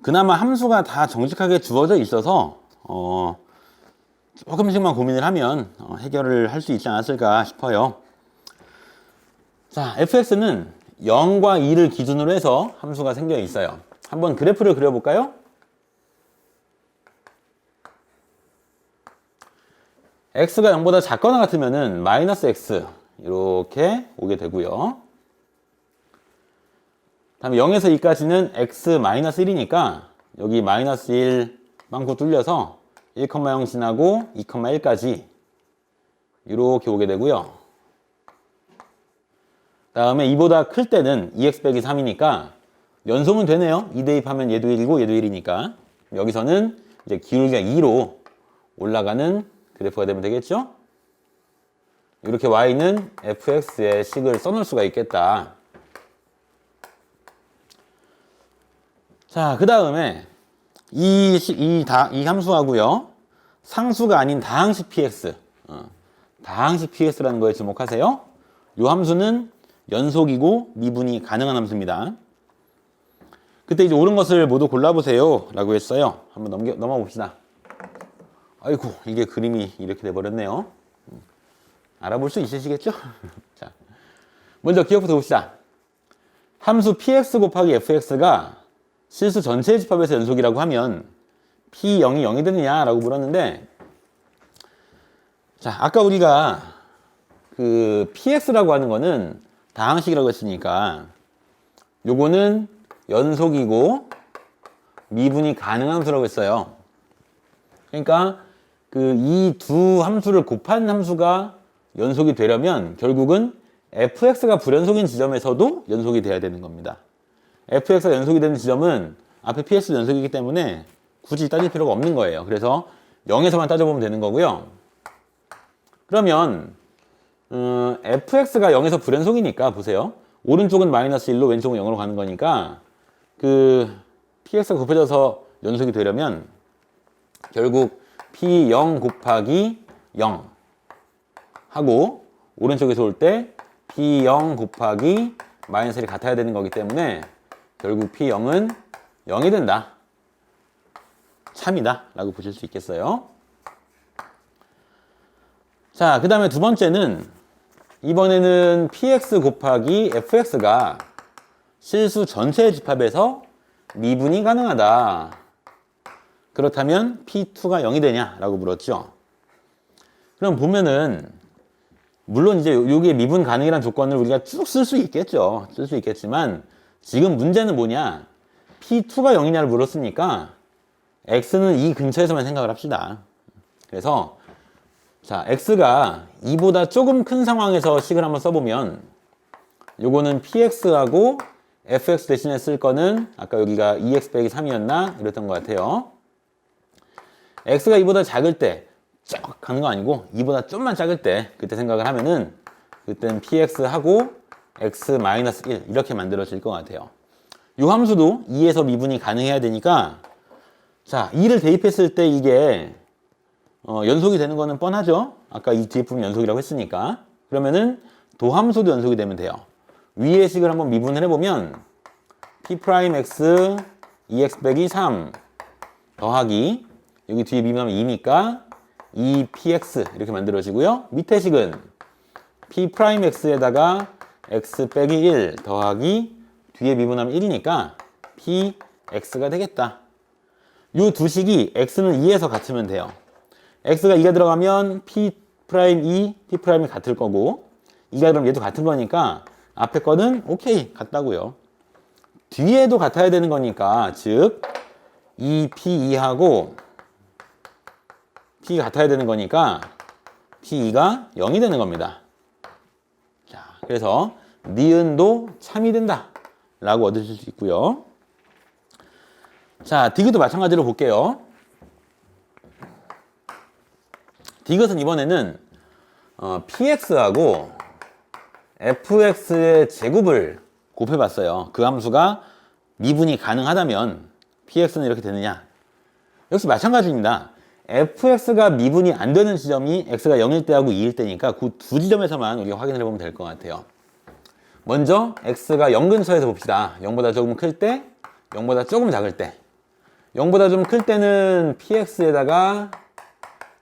그나마 함수가 다 정직하게 주어져 있어서 조금씩만 고민을 하면 해결을 할 수 있지 않았을까 싶어요. 자, fx는 0과 2를 기준으로 해서 함수가 생겨 있어요. 한번 그래프를 그려볼까요? x가 0보다 작거나 같으면은 마이너스 x 이렇게 오게 되고요. 다음에 0에서 2까지는 x 마이너스 1이니까 여기 마이너스 1 빵꾸 뚫려서 1,0 지나고 2,1까지 이렇게 오게 되고요. 다음에 2보다 클 때는 2x 빼기 3이니까 연속은 되네요. 2 대입하면 얘도 1이고 얘도 1이니까 여기서는 이제 기울기가 2로 올라가는 그래프가 되면 되겠죠? 이렇게 y는 fx의 식을 써놓을 수가 있겠다. 자, 그 다음에 이 함수하고요. 상수가 아닌 다항식 px. 다항식 px라는 거에 주목하세요. 이 함수는 연속이고 미분이 가능한 함수입니다. 그때 이제 옳은 것을 모두 골라보세요 라고 했어요. 한번 넘어 봅시다. 아이고, 이게 그림이 이렇게 돼버렸네요. 알아볼 수 있으시겠죠? 자, 먼저 기억부터 봅시다. 함수 px 곱하기 fx가 실수 전체의 집합에서 연속이라고 하면 p0이 0이 되느냐라고 물었는데, 자, 아까 우리가 그 px라고 하는 거는 다항식이라고 했으니까 요거는 연속이고 미분이 가능한 함수라고 했어요. 그러니까 그 이 두 함수를 곱한 함수가 연속이 되려면 결국은 fx가 불연속인 지점에서도 연속이 돼야 되는 겁니다. fx가 연속이 되는 지점은 앞에 px도 연속이기 때문에 굳이 따질 필요가 없는 거예요. 그래서 0에서만 따져보면 되는 거고요. 그러면 fx가 0에서 불연속이니까 보세요. 오른쪽은 마이너스 1로 왼쪽은 0으로 가는 거니까 그 px가 곱해져서 연속이 되려면 결국 p0 곱하기 0 하고 오른쪽에서 올 때 p0 곱하기 마이너스 1이 같아야 되는 거기 때문에 결국 p0은 0이 된다. 참이다 라고 보실 수 있겠어요. 자, 그 다음에 두 번째는 이번에는 px 곱하기 fx가 실수 전체의 집합에서 미분이 가능하다. 그렇다면 P2가 0이 되냐라고 물었죠. 그럼 보면은 물론 이제 요게 미분 가능이라는 조건을 우리가 쭉 쓸 수 있겠죠. 쓸 수 있겠지만 지금 문제는 뭐냐? P2가 0이냐를 물었으니까 X는 이 근처에서만 생각을 합시다. 그래서 자, X가 2보다 조금 큰 상황에서 식을 한번 써보면 요거는 PX하고 FX 대신에 쓸 거는 아까 여기가 2X 빼기 3이었나? 이랬던 것 같아요. X가 2보다 작을 때 쫙 가는 거 아니고 2보다 좀만 작을 때 그때 생각을 하면은 그때는 PX하고 X-1 이렇게 만들어질 것 같아요. 이 함수도 2에서 미분이 가능해야 되니까 자, 2를 대입했을 때 이게 연속이 되는 거는 뻔하죠. 아까 이 뒤에 부분 연속이라고 했으니까. 그러면은 도함수도 연속이 되면 돼요. 위의 식을 한번 미분을 해보면 P'X 2x 빼기 3 더하기 여기 뒤에 미분하면 2니까 2px 이렇게 만들어지고요. 밑에 식은 P'X에다가 x 빼기 1 더하기 뒤에 미분하면 1이니까 px가 되겠다. 이 두 식이 x는 2에서 같으면 돼요. x가 2가 들어가면 P'2, P'이 같을 거고 2가 들어가면 얘도 같은 거니까 앞에 거는 오케이 같다고요. 뒤에도 같아야 되는 거니까 즉 2P2하고 P가 같아야 되는 거니까 P2가 0이 되는 겁니다. 자, 그래서 니은도 참이 된다 라고 얻으실 수 있고요. 자, 디귿도 마찬가지로 볼게요. 디귿은 이번에는 px하고 fx의 제곱을 곱해봤어요. 그 함수가 미분이 가능하다면 px는 이렇게 되느냐? 역시 마찬가지입니다. fx가 미분이 안 되는 지점이 x가 0일 때하고 2일 때니까 그 두 지점에서만 우리가 확인을 해보면 될 것 같아요. 먼저 x가 0 근처에서 봅시다. 0보다 조금 클 때, 0보다 조금 작을 때. 0보다 좀 클 때는 px에다가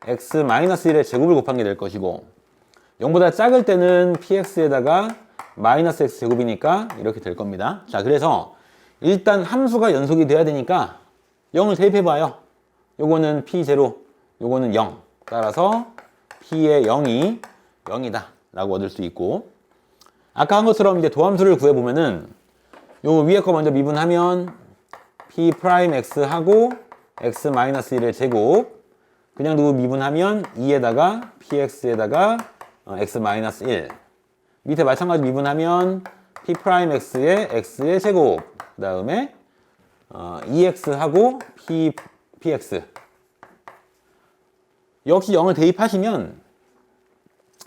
x-1의 제곱을 곱한 게 될 것이고 0보다 작을 때는 px에다가 마이너스 x 제곱이니까 이렇게 될 겁니다. 자, 그래서 일단 함수가 연속이 돼야 되니까 0을 대입해봐요. 요거는 p0, 요거는 0. 따라서 p의 0이 0이다 라고 얻을 수 있고 아까 한 것처럼 이제 도함수를 구해보면은 요 위에 거 먼저 미분하면 P'X하고 x-1의 제곱 그냥 두고 미분하면 2에다가 px에다가 x-1 밑에 마찬가지 미분하면 P'X의 x의 제곱 그 다음에 2x하고 px 역시 0을 대입하시면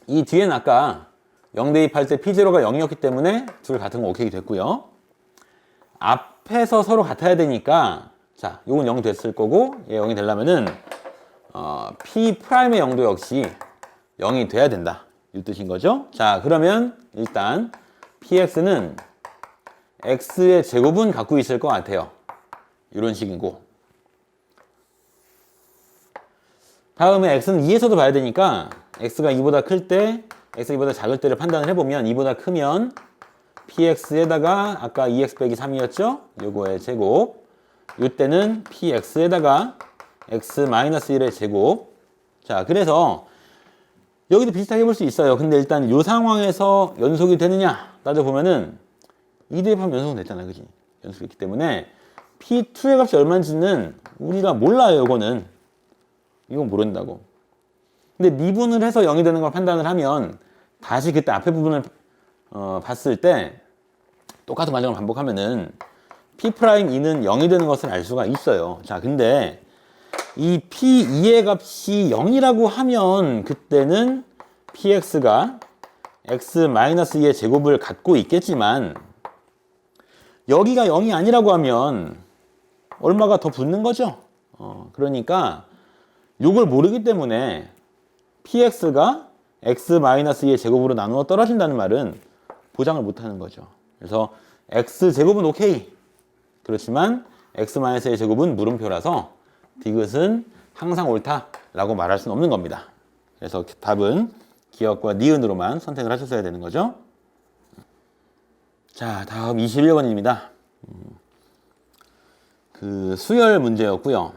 이 뒤에는 아까 0 대입할 때 P0가 0이었기 때문에 둘 같은 거 오케이 됐고요. 앞에서 서로 같아야 되니까 자, 요건 0 됐을 거고 얘 0이 되려면은 P'의 0도 역시 0이 돼야 된다. 이 뜻인 거죠. 자, 그러면 일단 PX는 X의 제곱은 갖고 있을 것 같아요. 이런 식이고 다음에 X는 2에서도 봐야 되니까 X가 2보다 클 때, X가 2보다 작을 때를 판단을 해보면 2보다 크면 PX에다가 아까 2X 빼기 3이었죠? 요거의 제곱 이때는 PX에다가 X-1의 제곱 자, 그래서 여기도 비슷하게 볼 수 있어요. 근데 일단 이 상황에서 연속이 되느냐 따져보면은 2 대입하면 연속은 됐잖아, 그지? 연속이 있기 때문에 P2의 값이 얼마인지는 우리가 몰라요, 이거는. 이건 모른다고. 근데 미분을 해서 0이 되는 걸 판단을 하면 다시 그때 앞에 부분을 봤을 때 똑같은 과정을 반복하면은 P'2는 0이 되는 것을 알 수가 있어요. 자, 근데 이 P2의 값이 0이라고 하면 그때는 PX가 X-2의 제곱을 갖고 있겠지만 여기가 0이 아니라고 하면 얼마가 더 붙는 거죠. 그러니까 요걸 모르기 때문에 PX가 X-2의 제곱으로 나누어 떨어진다는 말은 보장을 못하는 거죠. 그래서 X제곱은 오케이. 그렇지만 X-의 제곱은 물음표라서 디귿은 항상 옳다라고 말할 수는 없는 겁니다. 그래서 답은 기억과 니은으로만 선택을 하셨어야 되는 거죠. 자, 다음 21번입니다. 그 수열 문제였고요.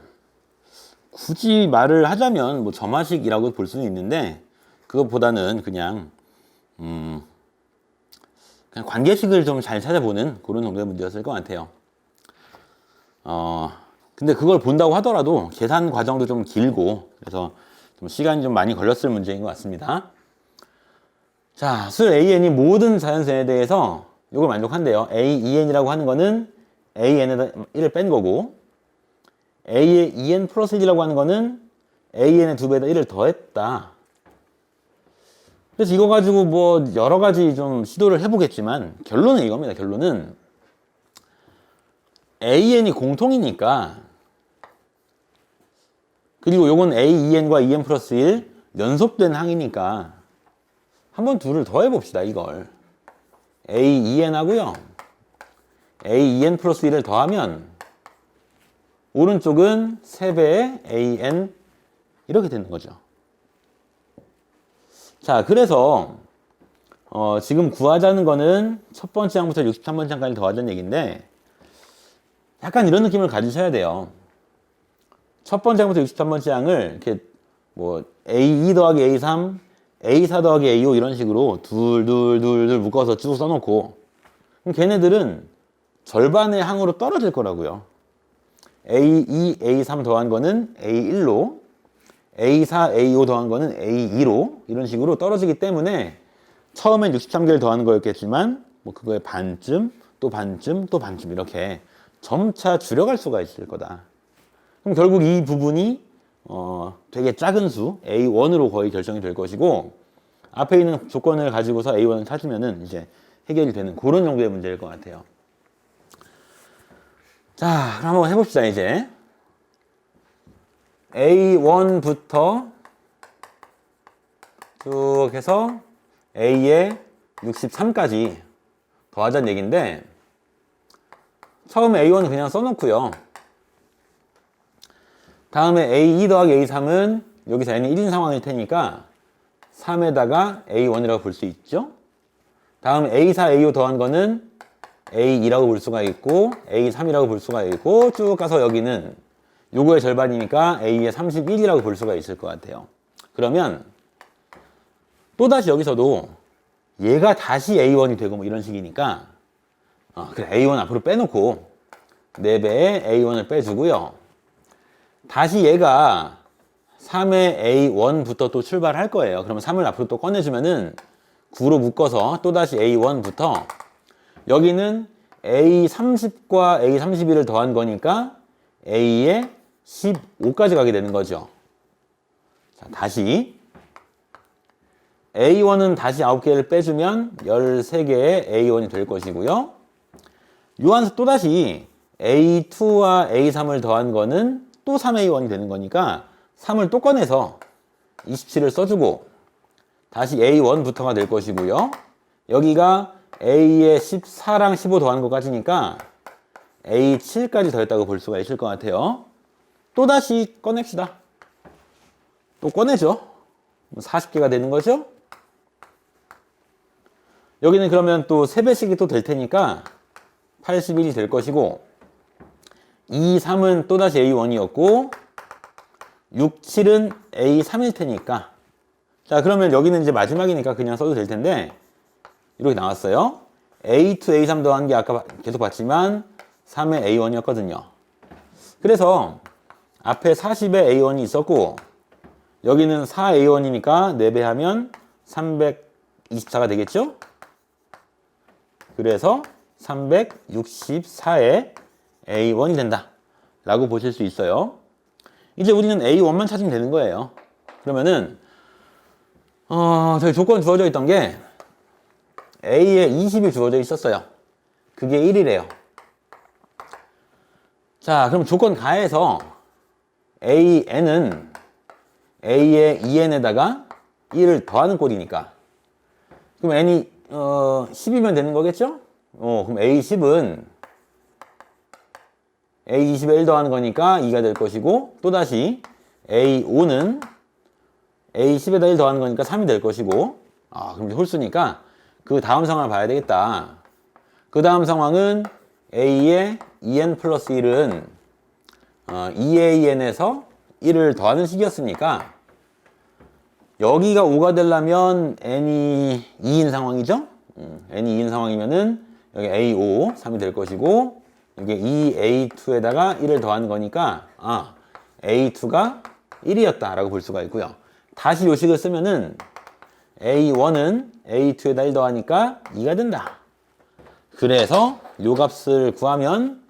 굳이 말을 하자면 뭐 점화식이라고 볼 수는 있는데 그것보다는 그냥 그냥 관계식을 좀 잘 찾아보는 그런 정도의 문제였을 것 같아요. 근데 그걸 본다고 하더라도 계산 과정도 좀 길고 그래서 좀 시간이 좀 많이 걸렸을 문제인 것 같습니다. 자, 수 AN이 모든 자연수에 대해서 이걸 만족한대요. AEN이라고 하는 거는 AN에다 1을 뺀 거고 A의 EN 플러스 1이라고 하는 거는 AN의 2배에다 1을 더했다. 그래서 이거 가지고 뭐 여러 가지 좀 시도를 해보겠지만 결론은 이겁니다. 결론은 AN이 공통이니까 그리고 요건 AEN과 EN 플러스 1 연속된 항이니까 한번 둘을 더 해봅시다. 이걸 AEN 하고요 AEN 플러스 1을 더하면 오른쪽은 3배의 AN 이렇게 되는 거죠. 자, 그래서 지금 구하자는 거는 첫 번째 항부터 63번째 항까지 더하자는 얘기인데 약간 이런 느낌을 가지셔야 돼요. 첫 번째 항부터 63번째 항을 이렇게 뭐 A2 더하기 A3, A4 더하기 A5 이런 식으로 둘 묶어서 쭉 써놓고 그럼 걔네들은 절반의 항으로 떨어질 거라고요. A2, A3 더한 거는 A1로 A4, A5 더한 거는 A2로 이런 식으로 떨어지기 때문에 처음엔 63개를 더하는 거였겠지만 뭐 그거의 반쯤, 또 반쯤, 또 반쯤 이렇게 점차 줄여갈 수가 있을 거다. 그럼 결국 이 부분이 되게 작은 수 A1으로 거의 결정이 될 것이고 앞에 있는 조건을 가지고서 A1을 찾으면은 이제 해결이 되는 그런 정도의 문제일 것 같아요. 자, 그럼 한번 해봅시다. 이제 A1부터 쭉 해서 A의 63까지 더하자는 얘기인데 처음에 A1은 그냥 써놓고요. 다음에 A2 더하기 A3은 여기서 N이 1인 상황일 테니까 3에다가 A1이라고 볼 수 있죠. 다음 A4, A5 더한 거는 A2라고 볼 수가 있고 A3이라고 볼 수가 있고 쭉 가서 여기는 요거의 절반이니까 A의 31이라고 볼 수가 있을 것 같아요. 그러면 또다시 여기서도 얘가 다시 A1이 되고 뭐 이런 식이니까 그래 A1 앞으로 빼놓고 4배의 A1을 빼주고요. 다시 얘가 3의 A1부터 또 출발할 거예요. 그러면 3을 앞으로 또 꺼내주면은 9로 묶어서 또다시 A1부터 여기는 A30과 A31을 더한 거니까 A의 15까지 가게 되는 거죠. 자, 다시 A1은 다시 9개를 빼주면 13개의 A1이 될 것이고요. 요한서 또다시 A2와 A3을 더한 거는 또 3A1이 되는 거니까 3을 또 꺼내서 27을 써주고 다시 A1부터가 될 것이고요. 여기가 A의 14랑 15 더한 것까지니까 A7까지 더했다고 볼 수가 있을 것 같아요. 또다시 꺼냅시다. 또 꺼내죠. 40개가 되는 거죠. 여기는 그러면 또 3배씩이 또 될 테니까 81이 될 것이고 2, 3은 또다시 A1이었고 6, 7은 A3일 테니까 자 그러면 여기는 이제 마지막이니까 그냥 써도 될 텐데 이렇게 나왔어요. A2, A3 더한 게 아까 계속 봤지만 3의 A1이었거든요. 그래서 앞에 40의 A1이 있었고 여기는 4A1이니까 4배 하면 324가 되겠죠? 그래서 364의 A1이 된다 라고 보실 수 있어요. 이제 우리는 A1만 찾으면 되는 거예요. 그러면은 저희 조건 주어져 있던 게 A에 20이 주어져 있었어요. 그게 1이래요. 자, 그럼 조건 가해서 AN은 A의 2N에다가 1을 더하는 꼴이니까 그럼 N이 10이면 되는 거겠죠? 그럼 A10은 A20에 1 더하는 거니까 2가 될 것이고 또다시 A5는 A10에다 1 더하는 거니까 3이 될 것이고 그럼 이제 홀수니까 그 다음 상황을 봐야 되겠다. 그 다음 상황은 A의 2N 플러스 1은 2AN에서 1을 더하는 식이었으니까 여기가 5가 되려면 n이 2인 상황이죠? n이 2인 상황이면은 여기 a5, 3이 될 것이고 이게 2a2에다가 1을 더하는 거니까 a2가 1이었다 라고 볼 수가 있고요. 다시 요식을 쓰면은 a1은 a2에다 1 더하니까 2가 된다. 그래서 요 값을 구하면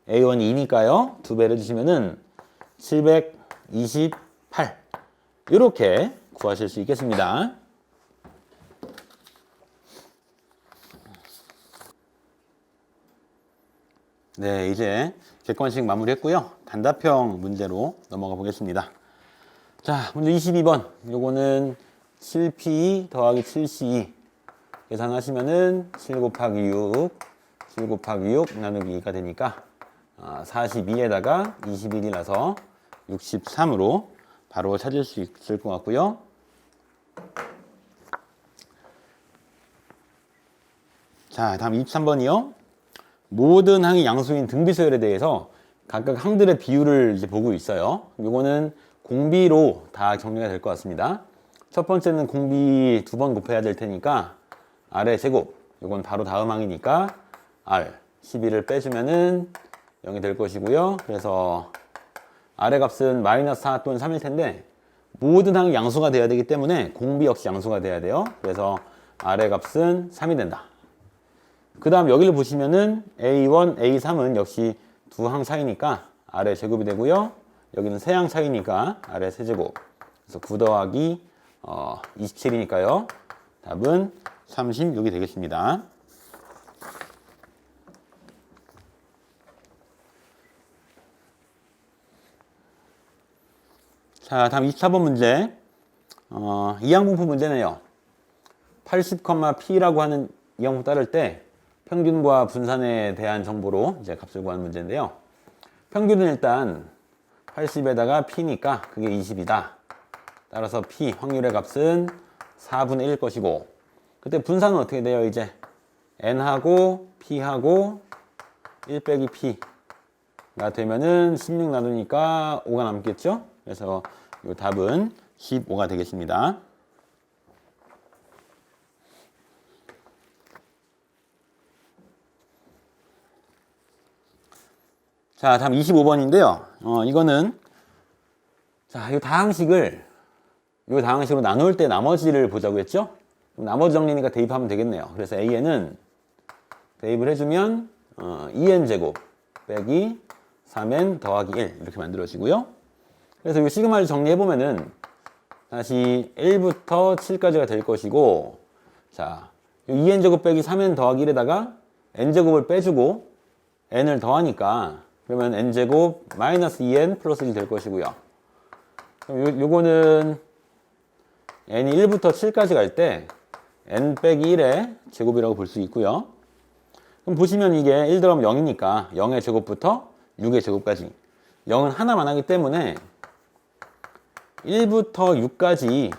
a1이 2니까요. 2배를 해주시면은 728 이렇게 구하실 수 있겠습니다. 네, 이제 객관식 마무리했고요. 단답형 문제로 넘어가 보겠습니다. 자, 문제 22번. 요거는 7p 더하기 7c2 계산하시면은 7 곱하기 6, 7 곱하기 6 나누기 2가 되니까 42에다가 21이라서 63으로 바로 찾을 수 있을 것 같고요. 자, 다음 23번이요. 모든 항이 양수인 등비서열에 대해서 각각 항들의 비율을 이제 보고 있어요. 요거는 공비로 다 정리가 될 것 같습니다. 첫 번째는 공비 2번 곱해야 될 테니까 R의 제곱, 요건 바로 다음 항이니까 R 12를 빼주면은 0이 될 것이고요. 그래서 R의 값은 마이너스 4 또는 3일 텐데 모든 항이 양수가 돼야 되기 때문에 공비 역시 양수가 돼야 돼요. 그래서 R의 값은 3이 된다. 그 다음 여기를 보시면은 A1, A3은 역시 두 항 사이니까 R의 제곱이 되고요. 여기는 세 항 사이니까 R의 세제곱. 그래서 9 더하기 27이니까요. 답은 36이 되겠습니다. 자, 다음 24번 문제. 이항분포 문제네요. 80,p라고 하는 이항분포 따를 때 평균과 분산에 대한 정보로 이제 값을 구하는 문제인데요. 평균은 일단 80에다가 p니까 그게 20이다. 따라서 p 확률의 값은 4분의 1일 것이고, 그때 분산은 어떻게 돼요? 이제 n하고 p하고 1 빼기 p가 되면은 16 나누니까 5가 남겠죠? 그래서 이 답은 15가 되겠습니다. 자, 다음 25번인데요. 이거는 자, 이 다항식으로 나눌 때 나머지를 보자고 했죠? 나머지 정리니까 대입하면 되겠네요. 그래서 a에는 대입을 해주면 2n제곱 빼기 3n 더하기 1 이렇게 만들어지고요. 그래서 이 시그마를 정리해보면은 다시 1부터 7까지가 될 것이고, 자, 2n제곱 빼기 3n 더하기 1에다가 n제곱을 빼주고 n을 더하니까 그러면 n제곱 마이너스 2n 플러스 1이 될 것이고요. 그럼 요거는 n이 1부터 7까지 갈 때 n 빼기 1의 제곱이라고 볼 수 있고요. 그럼 보시면 이게 1 더하면 0이니까 0의 제곱부터 6의 제곱까지 0은 하나만 하기 때문에 1부터 6까지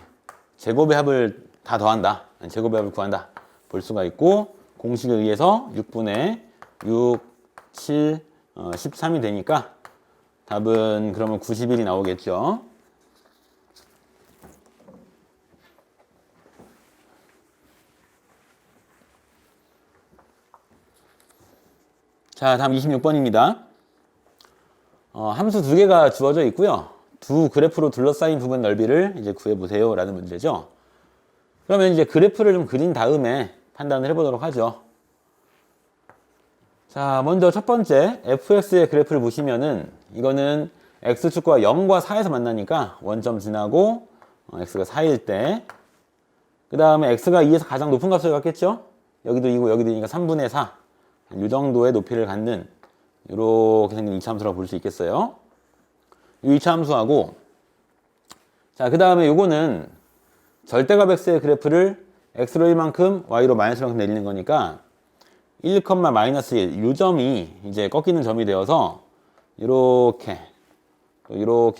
제곱의 합을 다 더한다. 제곱의 합을 구한다. 볼 수가 있고, 공식에 의해서 6분의 6, 7, 13이 되니까 답은 그러면 91이 나오겠죠. 자, 다음 26번입니다. 함수 두 개가 주어져 있고요. 두 그래프로 둘러싸인 부분 넓이를 이제 구해보세요 라는 문제죠. 그러면 이제 그래프를 좀 그린 다음에 판단을 해보도록 하죠. 자, 먼저 첫 번째 fx의 그래프를 보시면은 이거는 x축과 0과 4에서 만나니까 원점 지나고 x가 4일 때, 그 다음에 x가 2에서 가장 높은 값을 갖겠죠. 여기도 2고 여기도 2니까 3분의 4. 이 정도의 높이를 갖는 이렇게 생긴 이차함수라고 볼 수 있겠어요. 이 이차함수하고, 자, 그 다음에 요거는 절대값 x의 그래프를 x로 1만큼 y로 마이너스 1만큼 내리는 거니까 1, 마이너스 1, 요 점이 이제 꺾이는 점이 되어서 이렇게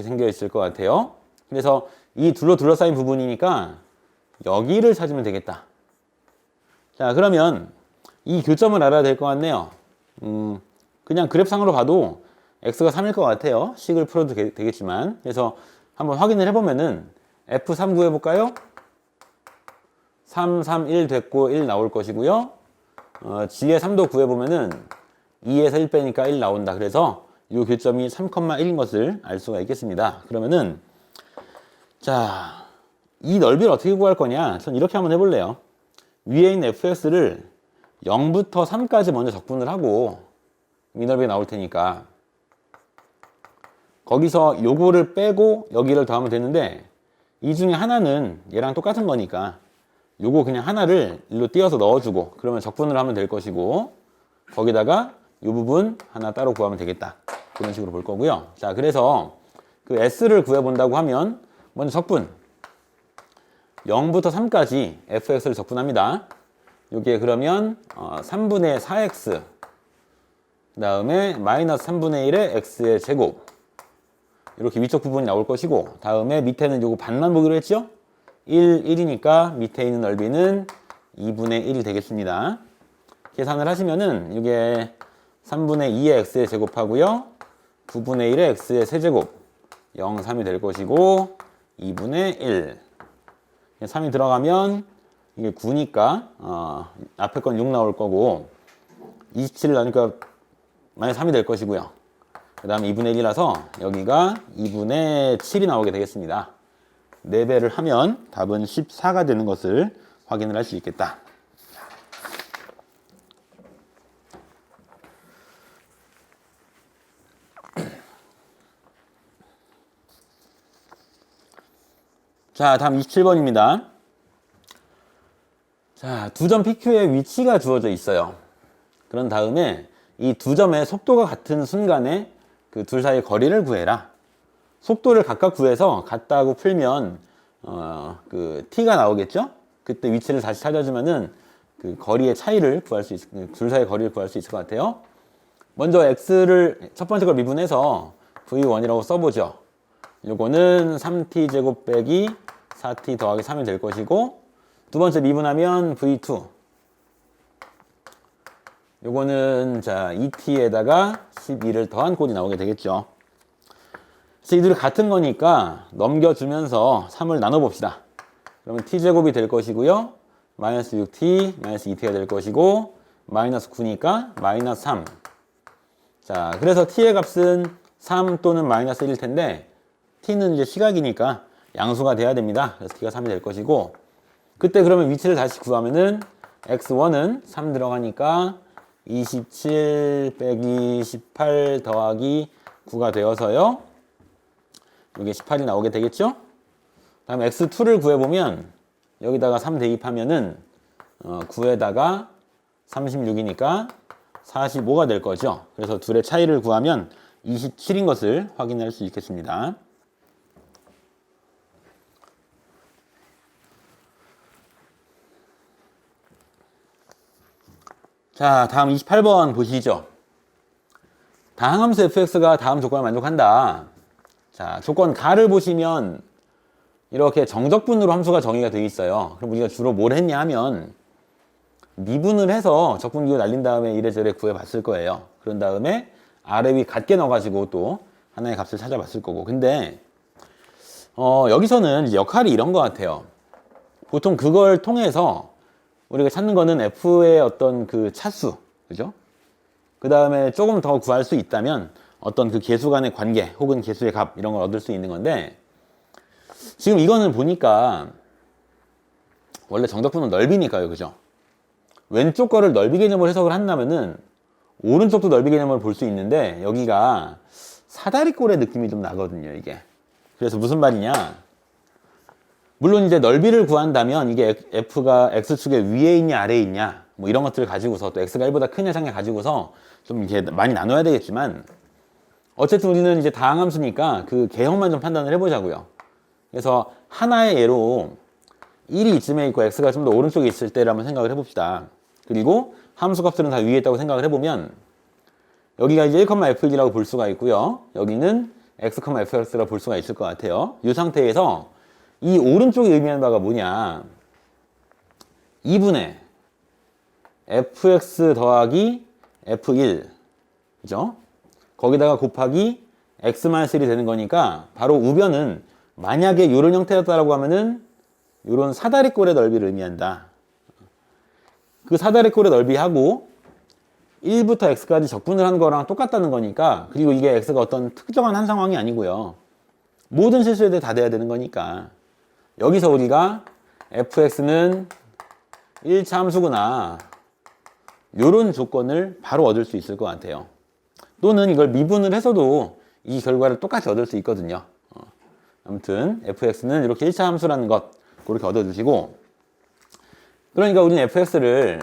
생겨 있을 것 같아요. 그래서 이 둘러싸인 부분이니까 여기를 찾으면 되겠다. 자, 그러면 이 교점을 알아야 될 것 같네요. 그냥 그래프상으로 봐도 x가 3일 것 같아요. 식을 풀어도 되겠지만. 그래서 한번 확인을 해보면은 f3 구해볼까요? 3, 3, 1 됐고 1 나올 것이고요. g의 3도 구해보면은 2에서 1 빼니까 1 나온다. 그래서 이 교점이 3,1인 것을 알 수가 있겠습니다. 그러면은 자, 이 넓이를 어떻게 구할 거냐? 전 이렇게 한번 해볼래요. 위에 있는 fx를 0부터 3까지 먼저 적분을 하고 이 넓이가 나올 테니까 거기서 요거를 빼고 여기를 더하면 되는데 이 중에 하나는 얘랑 똑같은 거니까 요거 그냥 하나를 일로 띄어서 넣어주고 그러면 적분을 하면 될 것이고 거기다가 이 부분 하나 따로 구하면 되겠다. 그런 식으로 볼 거고요. 자, 그래서 그 s를 구해본다고 하면 먼저 적분 0부터 3까지 fx를 적분합니다. 요게 그러면 3분의 4x 그 다음에 마이너스 3분의 1의 x의 제곱 이렇게 위쪽 부분이 나올 것이고 다음에 밑에는 요거 반만 보기로 했죠? 1, 1이니까 밑에 있는 넓이는 2분의 1이 되겠습니다. 계산을 하시면은 이게 3분의 2의 x의 제곱하고요. 9분의 1의 x의 세제곱 0, 3이 될 것이고 2분의 1 3이 들어가면 이게 9니까 앞에 건 6 나올 거고 27을 나니까 마이너스 3이 될 것이고요. 그 다음에 2분의 1이라서 여기가 2분의 7이 나오게 되겠습니다. 4배를 하면 답은 14가 되는 것을 확인을 할 수 있겠다. 자, 다음 27번입니다. 자, 두 점 PQ의 위치가 주어져 있어요. 그런 다음에 이 두 점의 속도가 같은 순간에 그 둘 사이의 거리를 구해라. 속도를 각각 구해서 같다고 풀면 그 t가 나오겠죠? 그때 위치를 다시 찾아주면은 그 거리의 차이를 구할 수 둘 사이의 거리를 구할 수 있을 것 같아요. 먼저 x를 첫 번째 걸 미분해서 v1이라고 써보죠. 요거는 3t 제곱 빼기 4t 더하기 3이 될 것이고 두 번째 미분하면 v2 요거는 자 2t에다가 12를 더한 꼴이 나오게 되겠죠. 그래서 이들이 같은 거니까 넘겨주면서 3을 나눠봅시다. 그러면 t제곱이 될 것이고요. 마이너스 6t, 마이너스 2t가 될 것이고 마이너스 9니까 마이너스 3. 자, 그래서 t의 값은 3 또는 마이너스 1일 텐데 t는 이제 시각이니까 양수가 돼야 됩니다. 그래서 t가 3이 될 것이고 그때 그러면 위치를 다시 구하면은 x1은 3 들어가니까 27 빼기 18 더하기 9가 되어서요. 이게 18이 나오게 되겠죠? 다음 x2를 구해보면 여기다가 3 대입하면은 9에다가 36이니까 45가 될 거죠. 그래서 둘의 차이를 구하면 27인 것을 확인할 수 있겠습니다. 자, 다음 28번 보시죠. 다항함수 fx가 다음 조건을 만족한다. 자, 조건 가를 보시면 이렇게 정적분으로 함수가 정의가 되어 있어요. 그럼 우리가 주로 뭘 했냐 하면 미분을 해서 적분기호 날린 다음에 이래저래 구해봤을 거예요. 그런 다음에 아래 위 같게 넣어가지고 또 하나의 값을 찾아봤을 거고. 근데 여기서는 이제 역할이 이런 것 같아요. 보통 그걸 통해서 우리가 찾는 거는 f의 어떤 그 차수, 그죠? 그 다음에 조금 더 구할 수 있다면 어떤 그 계수 간의 관계 혹은 계수의 값 이런 걸 얻을 수 있는 건데 지금 이거는 보니까 원래 정적분은 넓이니까요, 그죠? 왼쪽 거를 넓이 개념으로 해석을 한다면은 오른쪽도 넓이 개념으로 볼 수 있는데 여기가 사다리꼴의 느낌이 좀 나거든요, 이게. 그래서 무슨 말이냐? 물론 이제 넓이를 구한다면 이게 f가 x축의 위에 있냐 아래에 있냐 뭐 이런 것들을 가지고서 또 x가 1보다 크냐 작냐 가지고서 좀 이렇게 많이 나눠야 되겠지만 어쨌든 우리는 이제 다항함수니까 그 개형만 좀 판단을 해보자고요. 그래서 하나의 예로 1이 이쯤에 있고 x가 좀 더 오른쪽에 있을 때를 한번 생각을 해봅시다. 그리고 함수값들은 다 위에 있다고 생각을 해보면 여기가 이제 1,f라고 볼 수가 있고요. 여기는 x, fx라고 볼 수가 있을 것 같아요. 이 상태에서 이 오른쪽에 의미하는 바가 뭐냐 2분의 fx 더하기 f1 그죠? 거기다가 곱하기 x-1이 되는 거니까 바로 우변은 만약에 이런 형태였다라고 하면은 이런 사다리꼴의 넓이를 의미한다. 그 사다리꼴의 넓이하고 1부터 x까지 적분을 한 거랑 똑같다는 거니까, 그리고 이게 x가 어떤 특정한 한 상황이 아니고요. 모든 실수에 대해 다 돼야 되는 거니까 여기서 우리가 fx는 1차 함수구나, 요런 조건을 바로 얻을 수 있을 것 같아요. 또는 이걸 미분을 해서도 이 결과를 똑같이 얻을 수 있거든요. 아무튼 fx는 이렇게 1차 함수라는 것 그렇게 얻어주시고, 그러니까 우리는 fx를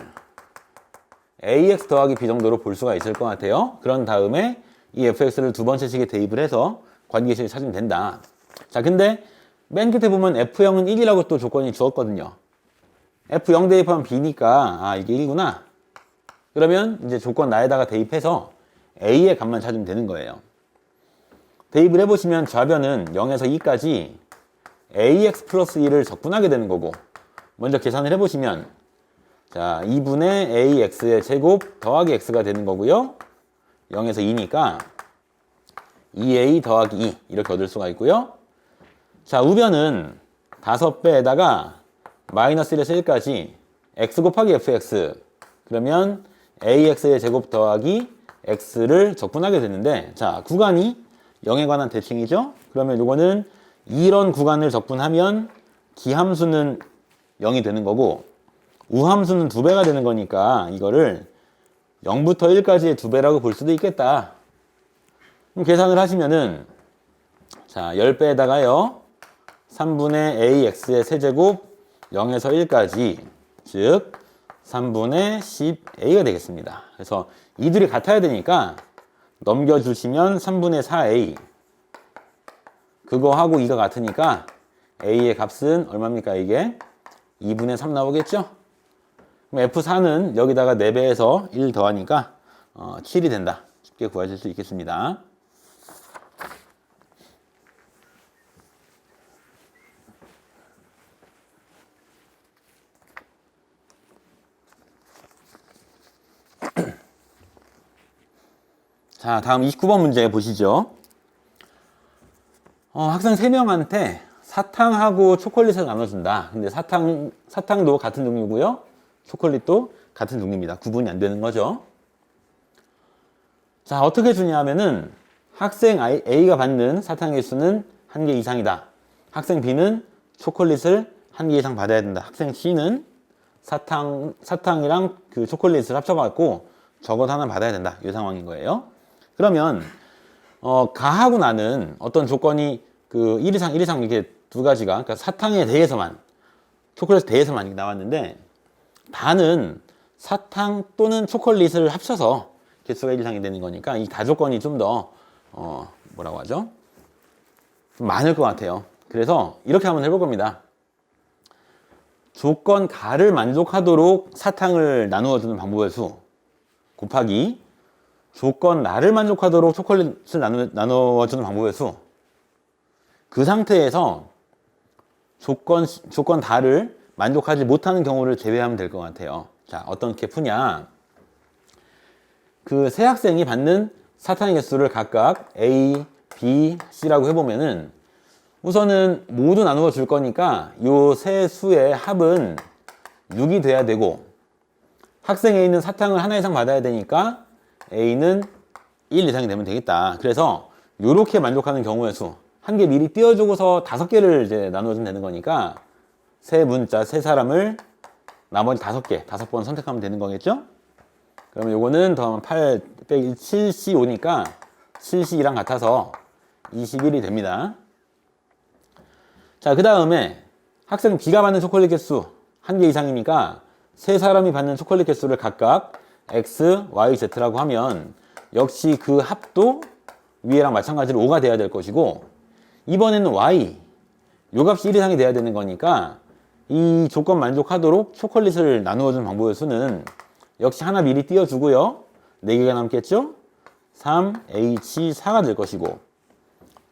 ax 더하기 b 정도로 볼 수가 있을 것 같아요. 그런 다음에 이 fx를 두 번째식에 대입을 해서 관계식을 찾으면 된다. 자, 근데 맨 끝에 보면 f0은 1이라고 또 조건이 주었거든요. f0 대입하면 b니까 이게 1이구나. 그러면 이제 조건 나에다가 대입해서 a의 값만 찾으면 되는 거예요. 대입을 해보시면 좌변은 0에서 2까지 ax 플러스 1을 적분하게 되는 거고, 먼저 계산을 해보시면 자 2분의 ax의 제곱 더하기 x가 되는 거고요. 0에서 2니까 2a 더하기 2 이렇게 얻을 수가 있고요. 자, 우변은 5배에다가 마이너스 1에서 1까지 x 곱하기 fx, 그러면 ax의 제곱 더하기 x를 적분하게 되는데, 자 구간이 0에 관한 대칭이죠. 그러면 이거는 이런 구간을 적분하면 기함수는 0이 되는 거고 우함수는 2배가 되는 거니까 이거를 0부터 1까지의 2배라고 볼 수도 있겠다. 그럼 계산을 하시면은 자 10배에다가요 3분의 ax의 세제곱 0에서 1까지, 즉 3분의 10a가 되겠습니다. 그래서 이들이 같아야 되니까 넘겨주시면 3분의 4a, 그거하고 2가 같으니까 a의 값은 얼마입니까? 이게 2분의 3 나오겠죠? 그럼 f4는 여기다가 4배에서 1 더하니까 7이 된다. 쉽게 구하실 수 있겠습니다. 자, 다음 29번 문제 보시죠. 학생 3명한테 사탕하고 초콜릿을 나눠준다. 근데 사탕도 같은 종류고요. 초콜릿도 같은 종류입니다. 구분이 안 되는 거죠. 자, 어떻게 주냐 하면은 학생 A가 받는 사탕의 수는 1개 이상이다. 학생 B는 초콜릿을 1개 이상 받아야 된다. 학생 C는 사탕이랑 그 초콜릿을 합쳐갖고 적어도 하나 받아야 된다. 이 상황인 거예요. 그러면 가하고 나는 어떤 조건이 그 1 이상, 1 이상 이렇게 두 가지가, 그러니까 사탕에 대해서만, 초콜릿에 대해서만 이렇게 나왔는데, 다는 사탕 또는 초콜릿을 합쳐서 개수가 1 이상이 되는 거니까 이 다조건이 좀 더 뭐라고 하죠? 좀 많을 것 같아요. 그래서 이렇게 한번 해볼 겁니다. 조건 가를 만족하도록 사탕을 나누어 주는 방법의 수 곱하기 조건 나를 만족하도록 초콜릿을 나누어 주는 방법의 수. 그 상태에서 조건 다를 만족하지 못하는 경우를 제외하면 될 것 같아요. 자, 어떻게 푸냐? 그 세 학생이 받는 사탕의 개수를 각각 A, B, C라고 해보면은 우선은 모두 나누어 줄 거니까 요 세 수의 합은 6이 돼야 되고, 학생 A는 사탕을 하나 이상 받아야 되니까 A는 1 이상이 되면 되겠다. 그래서 요렇게 만족하는 경우의 수, 한 개 미리 띄워주고서 5개를 이제 나누어주면 되는 거니까 세 문자, 세 사람을 나머지 5개, 5번 선택하면 되는 거겠죠? 그러면 요거는 더하면 8 빼기 7C 오니까 7C랑 같아서 21이 됩니다. 자, 그 다음에 학생 B가 받는 초콜릿 개수 1개 이상이니까 세 사람이 받는 초콜릿 개수를 각각 X, Y, Z라고 하면 역시 그 합도 위에랑 마찬가지로 5가 돼야 될 것이고, 이번에는 Y, 요 값이 1 이상이 돼야 되는 거니까 이 조건 만족하도록 초콜릿을 나누어주는 방법의 수는 역시 하나 미리 띄워주고요. 4개가 남겠죠? 3, H, 4가 될 것이고,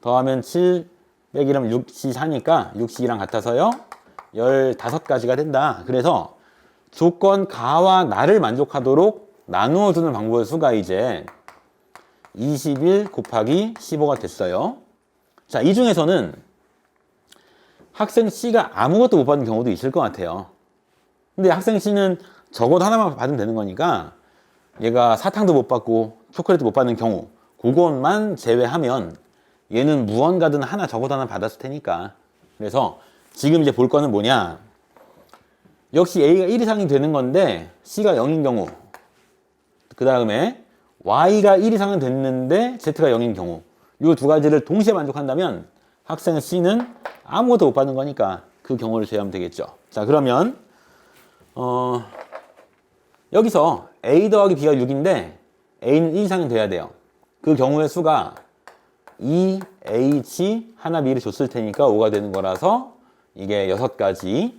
더하면 7 빼기라면 6C, 4니까 6C랑 같아서요 15가지가 된다. 그래서 조건 가와 나를 만족하도록 나누어주는 방법의 수가 이제 21 곱하기 15가 됐어요. 자, 이 중에서는 학생 C가 아무것도 못 받는 경우도 있을 것 같아요. 근데 학생 C는 적어도 하나만 받으면 되는 거니까 얘가 사탕도 못 받고 초콜릿도 못 받는 경우, 그것만 제외하면 얘는 무언가든 하나 적어도 하나 받았을 테니까. 그래서 지금 이제 볼 거는 뭐냐, 역시 A가 1 이상이 되는 건데 C가 0인 경우, 그 다음에 Y가 1 이상은 됐는데 Z가 0인 경우, 이 두 가지를 동시에 만족한다면 학생 C는 아무것도 못 받는 거니까 그 경우를 제외하면 되겠죠. 자, 그러면 여기서 A 더하기 B가 6인데 A는 1 이상은 돼야 돼요. 그 경우의 수가 2, H, 하나 미리 줬을 테니까 5가 되는 거라서 이게 6가지.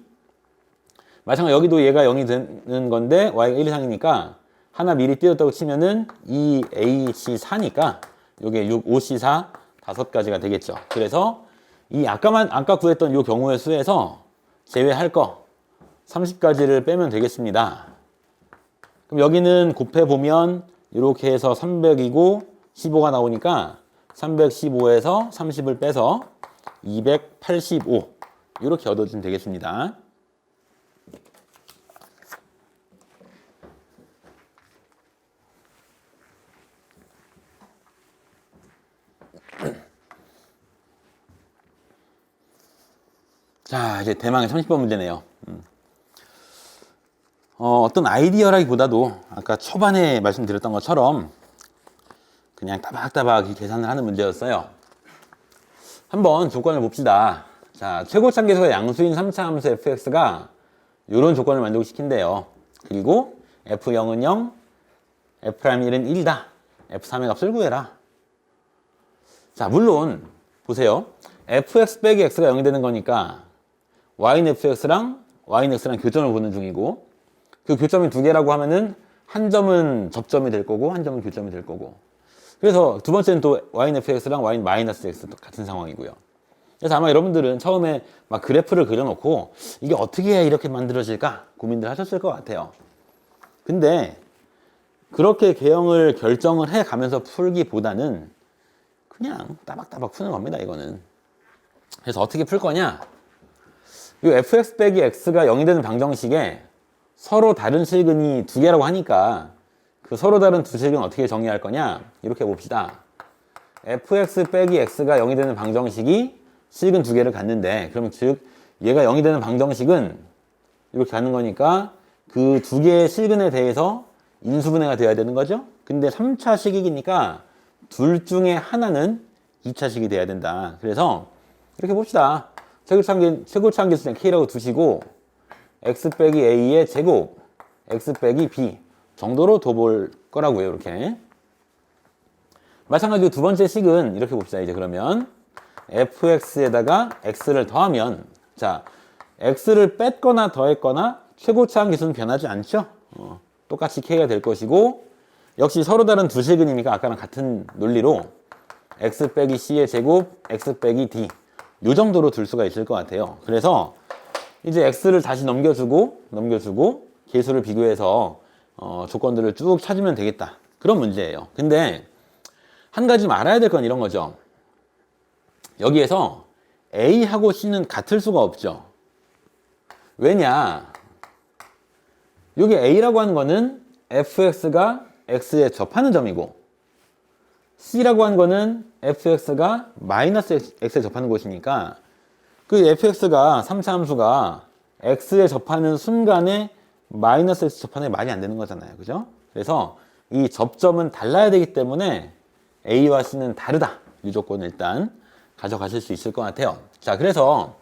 마찬가지로 여기도 얘가 0이 되는 건데 Y가 1 이상이니까 하나 미리 띄웠다고 치면은 2H, 4니까 이게 6, 5C, 4, 5가지가 되겠죠. 그래서 이 아까 구했던 이 경우의 수에서 제외할 거 30가지를 빼면 되겠습니다. 그럼 여기는 곱해보면 이렇게 해서 300이고 15가 나오니까 315에서 30을 빼서 285 이렇게 얻어주면 되겠습니다. 자, 이제 대망의 30번 문제네요. 어떤 아이디어라기보다도 아까 초반에 말씀드렸던 것처럼 그냥 따박따박 계산을 하는 문제였어요. 한번 조건을 봅시다. 자, 최고차계수가 양수인 3차 함수 fx가 이런 조건을 만족시킨대요. 그리고 f0은 0, f'1은 1이다. f3의 값을 구해라. 자, 물론 보세요. fx 빼기 x가 0이 되는 거니까 y는 fx랑 y는 x랑 교점을 보는 중이고, 그 교점이 두 개라고 하면은 한 점은 접점이 될 거고 한 점은 교점이 될 거고, 그래서 두 번째는 또 y는 fx랑 y는 마이너스 x 같은 상황이고요. 그래서 아마 여러분들은 처음에 막 그래프를 그려놓고 이게 어떻게 해야 이렇게 만들어질까 고민들 하셨을 것 같아요. 근데 그렇게 개형을 결정을 해 가면서 풀기보다는 그냥 따박따박 푸는 겁니다, 이거는. 그래서 어떻게 풀 거냐, 이 fx 빼기 x가 0이 되는 방정식에 서로 다른 실근이 두 개라고 하니까 그 서로 다른 두 실근 어떻게 정의할 거냐, 이렇게 봅시다. fx 빼기 x가 0이 되는 방정식이 실근 두 개를 갖는데, 그럼 즉 얘가 0이 되는 방정식은 이렇게 가는 거니까 그 두 개의 실근에 대해서 인수분해가 되어야 되는 거죠. 근데 3차 식이니까 둘 중에 하나는 2차식이 돼야 된다. 그래서 이렇게 봅시다. 최고차함계수는 k라고 두시고 x 빼기 a의 제곱 x 빼기 b 정도로 둬볼 거라고요. 이렇게. 마찬가지로 두 번째 식은 이렇게 봅시다. 이제 그러면 fx에다가 x를 더하면, 자, x를 뺐거나 더했거나 최고차함계수는 변하지 않죠. 똑같이 k가 될 것이고, 역시 서로 다른 두 식은이니까 아까랑 같은 논리로 x 빼기 c의 제곱 x 빼기 d 요 정도로 둘 수가 있을 것 같아요. 그래서 이제 x를 다시 넘겨주고 계수를 비교해서 조건들을 쭉 찾으면 되겠다, 그런 문제예요. 근데 한 가지 좀 알아야 될 건 이런 거죠. 여기에서 A하고 C는 같을 수가 없죠. 왜냐, 여기 A라고 하는 거는 fx가 x에 접하는 점이고, C라고 하는 거는 fx가 마이너스 x에 접하는 곳이니까 그 fx가 3차 함수가 x에 접하는 순간에 마이너스 x 접하는 게 말이 안 되는 거잖아요. 그죠? 그래서 이 접점은 달라야 되기 때문에 A와 C는 다르다, 이 조건을 일단 가져가실 수 있을 것 같아요. 자, 그래서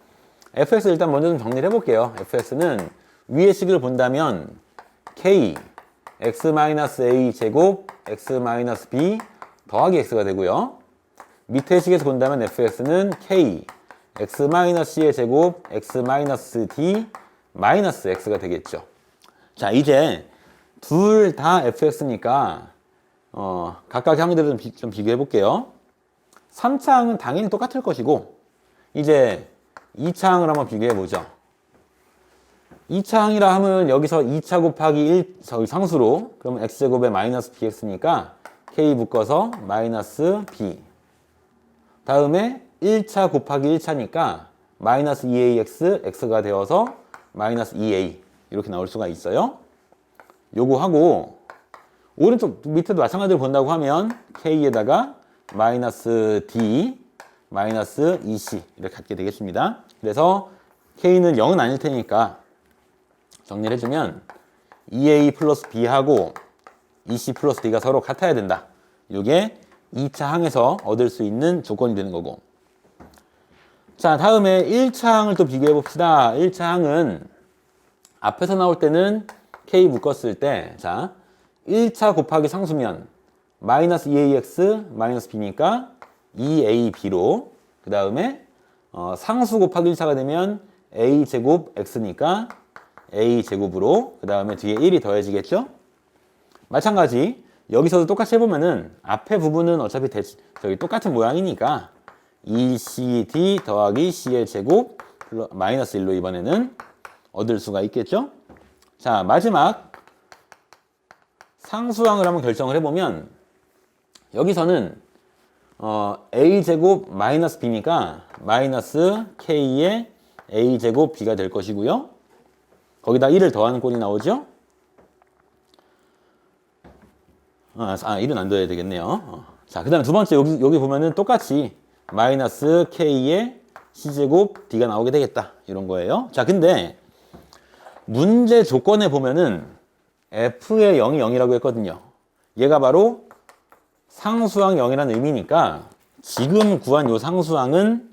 fx 일단 먼저 좀 정리를 해볼게요. fx는 위의 식을 본다면 k x-a 제곱 x-b 더하기 x가 되고요. 밑에 식에서 본다면 fx는 k x-c의 제곱 x-d 마이너스 x가 되겠죠. 자, 이제 둘 다 fx니까 각각 항들을 좀 비교해 볼게요. 3차 항은 당연히 똑같을 것이고, 이제 2차 항을 한번 비교해 보죠. 2차 항이라 하면 여기서 2차 곱하기 1 상수로, 그러면 x제곱에 마이너스 bx니까 K 묶어서 마이너스 B. 다음에 1차 곱하기 1차니까 마이너스 2AX, X가 되어서 마이너스 2A. 이렇게 나올 수가 있어요. 요거 하고, 오른쪽 밑에도 마찬가지로 본다고 하면 K에다가 마이너스 D, 마이너스 2C 이렇게 갖게 되겠습니다. 그래서 K는 0은 아닐 테니까 정리를 해주면 2A 플러스 B하고 2C 플러스 D가 서로 같아야 된다. 이게 2차 항에서 얻을 수 있는 조건이 되는 거고. 자, 다음에 1차 항을 또 비교해 봅시다. 1차 항은 앞에서 나올 때는 K 묶었을 때, 자, 1차 곱하기 상수면 마이너스 2AX 마이너스 B니까 2AB로, 그 다음에 상수 곱하기 1차가 되면 A제곱 X니까 A제곱으로, 그 다음에 뒤에 1이 더해지겠죠? 마찬가지 여기서도 똑같이 해보면은 앞에 부분은 어차피 똑같은 모양이니까 2CD 더하기 C의 제곱 마이너스 1로 이번에는 얻을 수가 있겠죠? 자, 마지막 상수항을 한번 결정을 해보면 여기서는 A제곱 마이너스 B니까 마이너스 K의 A제곱 B가 될 것이고요. 거기다 1을 더하는 꼴이 나오죠? 1은 안 더해야 되겠네요. 자, 그 다음에 두 번째 여기 보면은 똑같이 마이너스 K의 C제곱 D가 나오게 되겠다. 이런 거예요. 자, 근데 문제 조건에 보면은 F의 0이 0이라고 했거든요. 얘가 바로 상수항 0이라는 의미니까 지금 구한 요 상수항은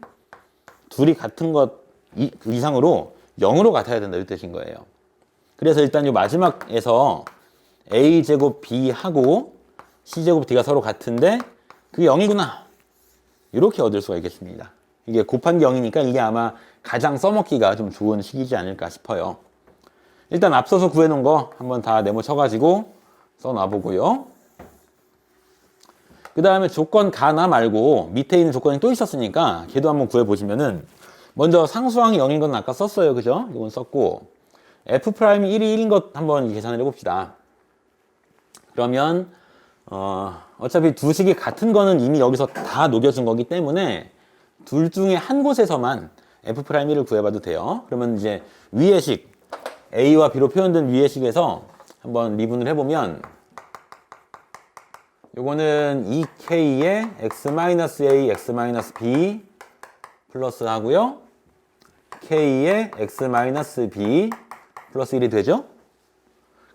둘이 같은 것 이상으로 0으로 같아야 된다. 이 뜻인 거예요. 그래서 일단 요 마지막에서 A제곱 B하고 C제곱 D가 서로 같은데 그게 0이구나. 이렇게 얻을 수가 있겠습니다. 이게 곱한 게 0이니까 이게 아마 가장 써먹기가 좀 좋은 식이지 않을까 싶어요. 일단 앞서서 구해놓은 거 한번 다 네모 쳐가지고 써놔보고요. 그 다음에 조건 가나 말고 밑에 있는 조건이 또 있었으니까 걔도 한번 구해보시면은 먼저 상수항이 0인 건 아까 썼어요. 그죠? 이건 썼고 F'이 1이 1인 것 한번 계산을 해봅시다. 그러면 어차피 두 식이 같은 거는 이미 여기서 다 녹여준 거기 때문에 둘 중에 한 곳에서만 F'1을 구해봐도 돼요. 그러면 이제 위의 식 A와 B로 표현된 위의 식에서 한번 미분을 해보면 요거는 2K의 X-A, X-B 플러스 하고요. K의 X-B 플러스 1이 되죠?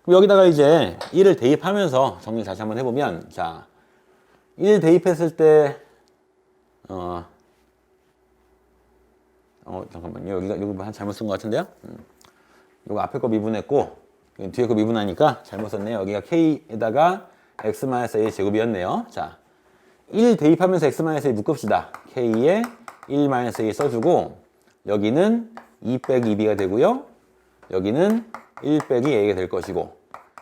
그럼 여기다가 이제 1을 대입하면서 정리 다시 한번 해보면, 자, 1 대입했을 때, 잠깐만요. 여기 잘못 쓴 것 같은데요? 이거 앞에 거 미분했고, 뒤에 거 미분하니까 잘못 썼네요. 여기가 K에다가 X-A 제곱이었네요. 자, 1 대입하면서 X-A 묶읍시다. K에 1-A 써주고, 여기는 2 빼기 2B가 되고요. 여기는 1 빼기 A가 될 것이고,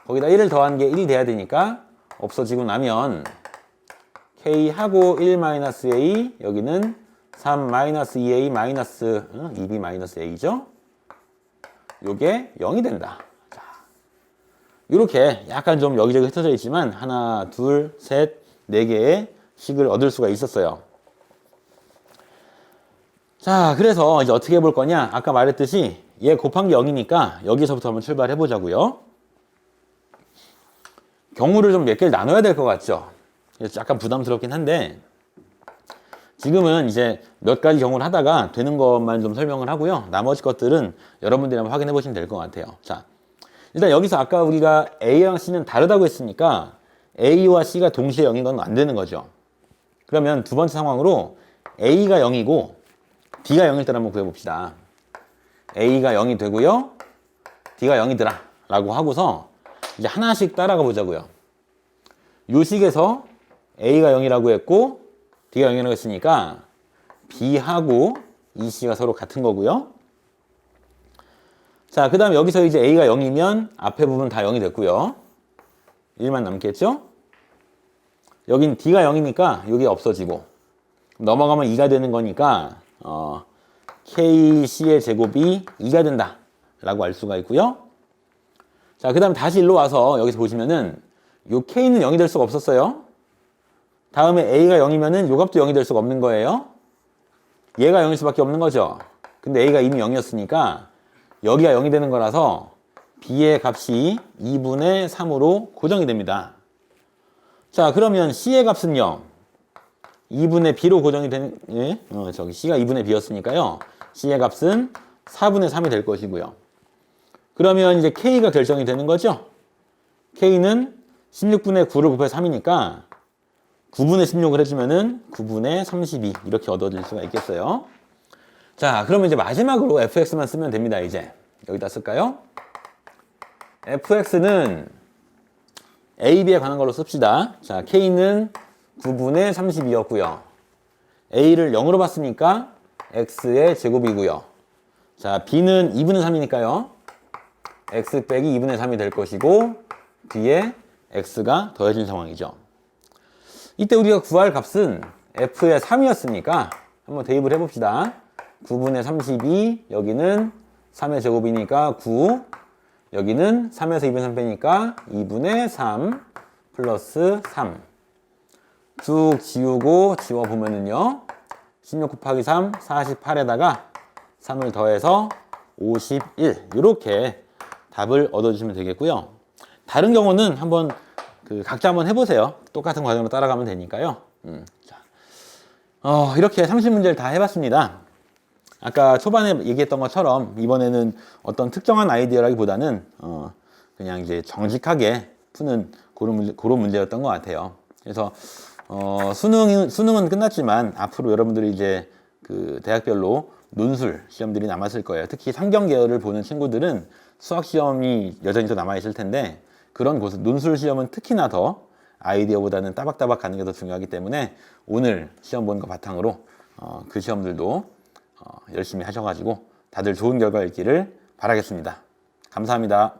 거기다 1을 더한 게 1이 돼야 되니까 없어지고 나면 K하고 1-A, 여기는 3-2A 2B-A죠? 요게 0이 된다. 자, 이렇게 약간 좀 여기저기 흩어져 있지만 하나, 둘, 셋, 네 개의 식을 얻을 수가 있었어요. 자, 그래서 이제 어떻게 해볼 거냐? 아까 말했듯이 얘 곱한 게 0이니까 여기서부터 한번 출발해 보자고요. 경우를 좀 몇 개를 나눠야 될 것 같죠? 약간 부담스럽긴 한데 지금은 이제 몇 가지 경우를 하다가 되는 것만 좀 설명을 하고요. 나머지 것들은 여러분들이 한번 확인해 보시면 될 것 같아요. 자, 일단 여기서 아까 우리가 A랑 C는 다르다고 했으니까 A와 C가 동시에 0인 건 안 되는 거죠. 그러면 두 번째 상황으로 A가 0이고 D가 0일 때 한번 구해봅시다. A가 0이 되고요. D가 0이더라 라고 하고서 이제 하나씩 따라가 보자고요. 요 식에서 A가 0이라고 했고 D가 0이라고 했으니까 B하고 EC가 서로 같은 거고요. 자, 그 다음에 여기서 이제 A가 0이면 앞에 부분 다 0이 됐고요. 1만 남겠죠? 여긴 D가 0이니까 여기 없어지고 넘어가면 2가 되는 거니까 KC의 제곱이 2가 된다 라고 알 수가 있고요. 자, 그 다음 다시 일로 와서 여기서 보시면은 요 K는 0이 될 수가 없었어요. 다음에 a가 0이면은 요 값도 0이 될 수가 없는 거예요. 얘가 0일 수밖에 없는 거죠. 근데 a가 이미 0이었으니까 여기가 0이 되는 거라서 b의 값이 2분의 3으로 고정이 됩니다. 자, 그러면 c의 값은요. 2분의 b로 고정이 되는, 예? 저기 c가 2분의 b였으니까요. c의 값은 4분의 3이 될 것이고요. 그러면 이제 k가 결정이 되는 거죠. k는 16분의 9를 곱해서 3이니까 9분의 16을 해주면은 9분의 32 이렇게 얻어질 수가 있겠어요. 자, 그러면 이제 마지막으로 fx만 쓰면 됩니다. 이제 여기다 쓸까요? fx는 a, b에 관한 걸로 씁시다. 자, k는 9분의 32였고요. a를 0으로 봤으니까 x의 제곱이고요. 자, b는 2분의 3이니까요. x 빼기 2분의 3이 될 것이고 b에 x가 더해진 상황이죠. 이때 우리가 구할 값은 f의 3이었으니까 한번 대입을 해봅시다. 9분의 32, 여기는 3의 제곱이니까 9, 여기는 3에서 2분의 3 빼니까 2분의 3 플러스 3. 쭉 지우고 지워보면은요. 16 곱하기 3, 48에다가 3을 더해서 51. 이렇게 답을 얻어주시면 되겠고요. 다른 경우는 한번 각자 한번 해보세요. 똑같은 과정으로 따라가면 되니까요. 자, 이렇게 30문제를 다 해봤습니다. 아까 초반에 얘기했던 것처럼 이번에는 어떤 특정한 아이디어라기보다는 그냥 이제 정직하게 푸는 그런 문제였던 것 같아요. 그래서 수능은 끝났지만 앞으로 여러분들이 이제 그 대학별로 논술 시험들이 남았을 거예요. 특히 상경 계열을 보는 친구들은 수학 시험이 여전히 또 남아 있을 텐데 그런 곳은 논술 시험은 특히나 더 아이디어보다는 따박따박 가는 게 더 중요하기 때문에 오늘 시험 보는 거 바탕으로 그 시험들도 열심히 하셔가지고 다들 좋은 결과 있기를 바라겠습니다. 감사합니다.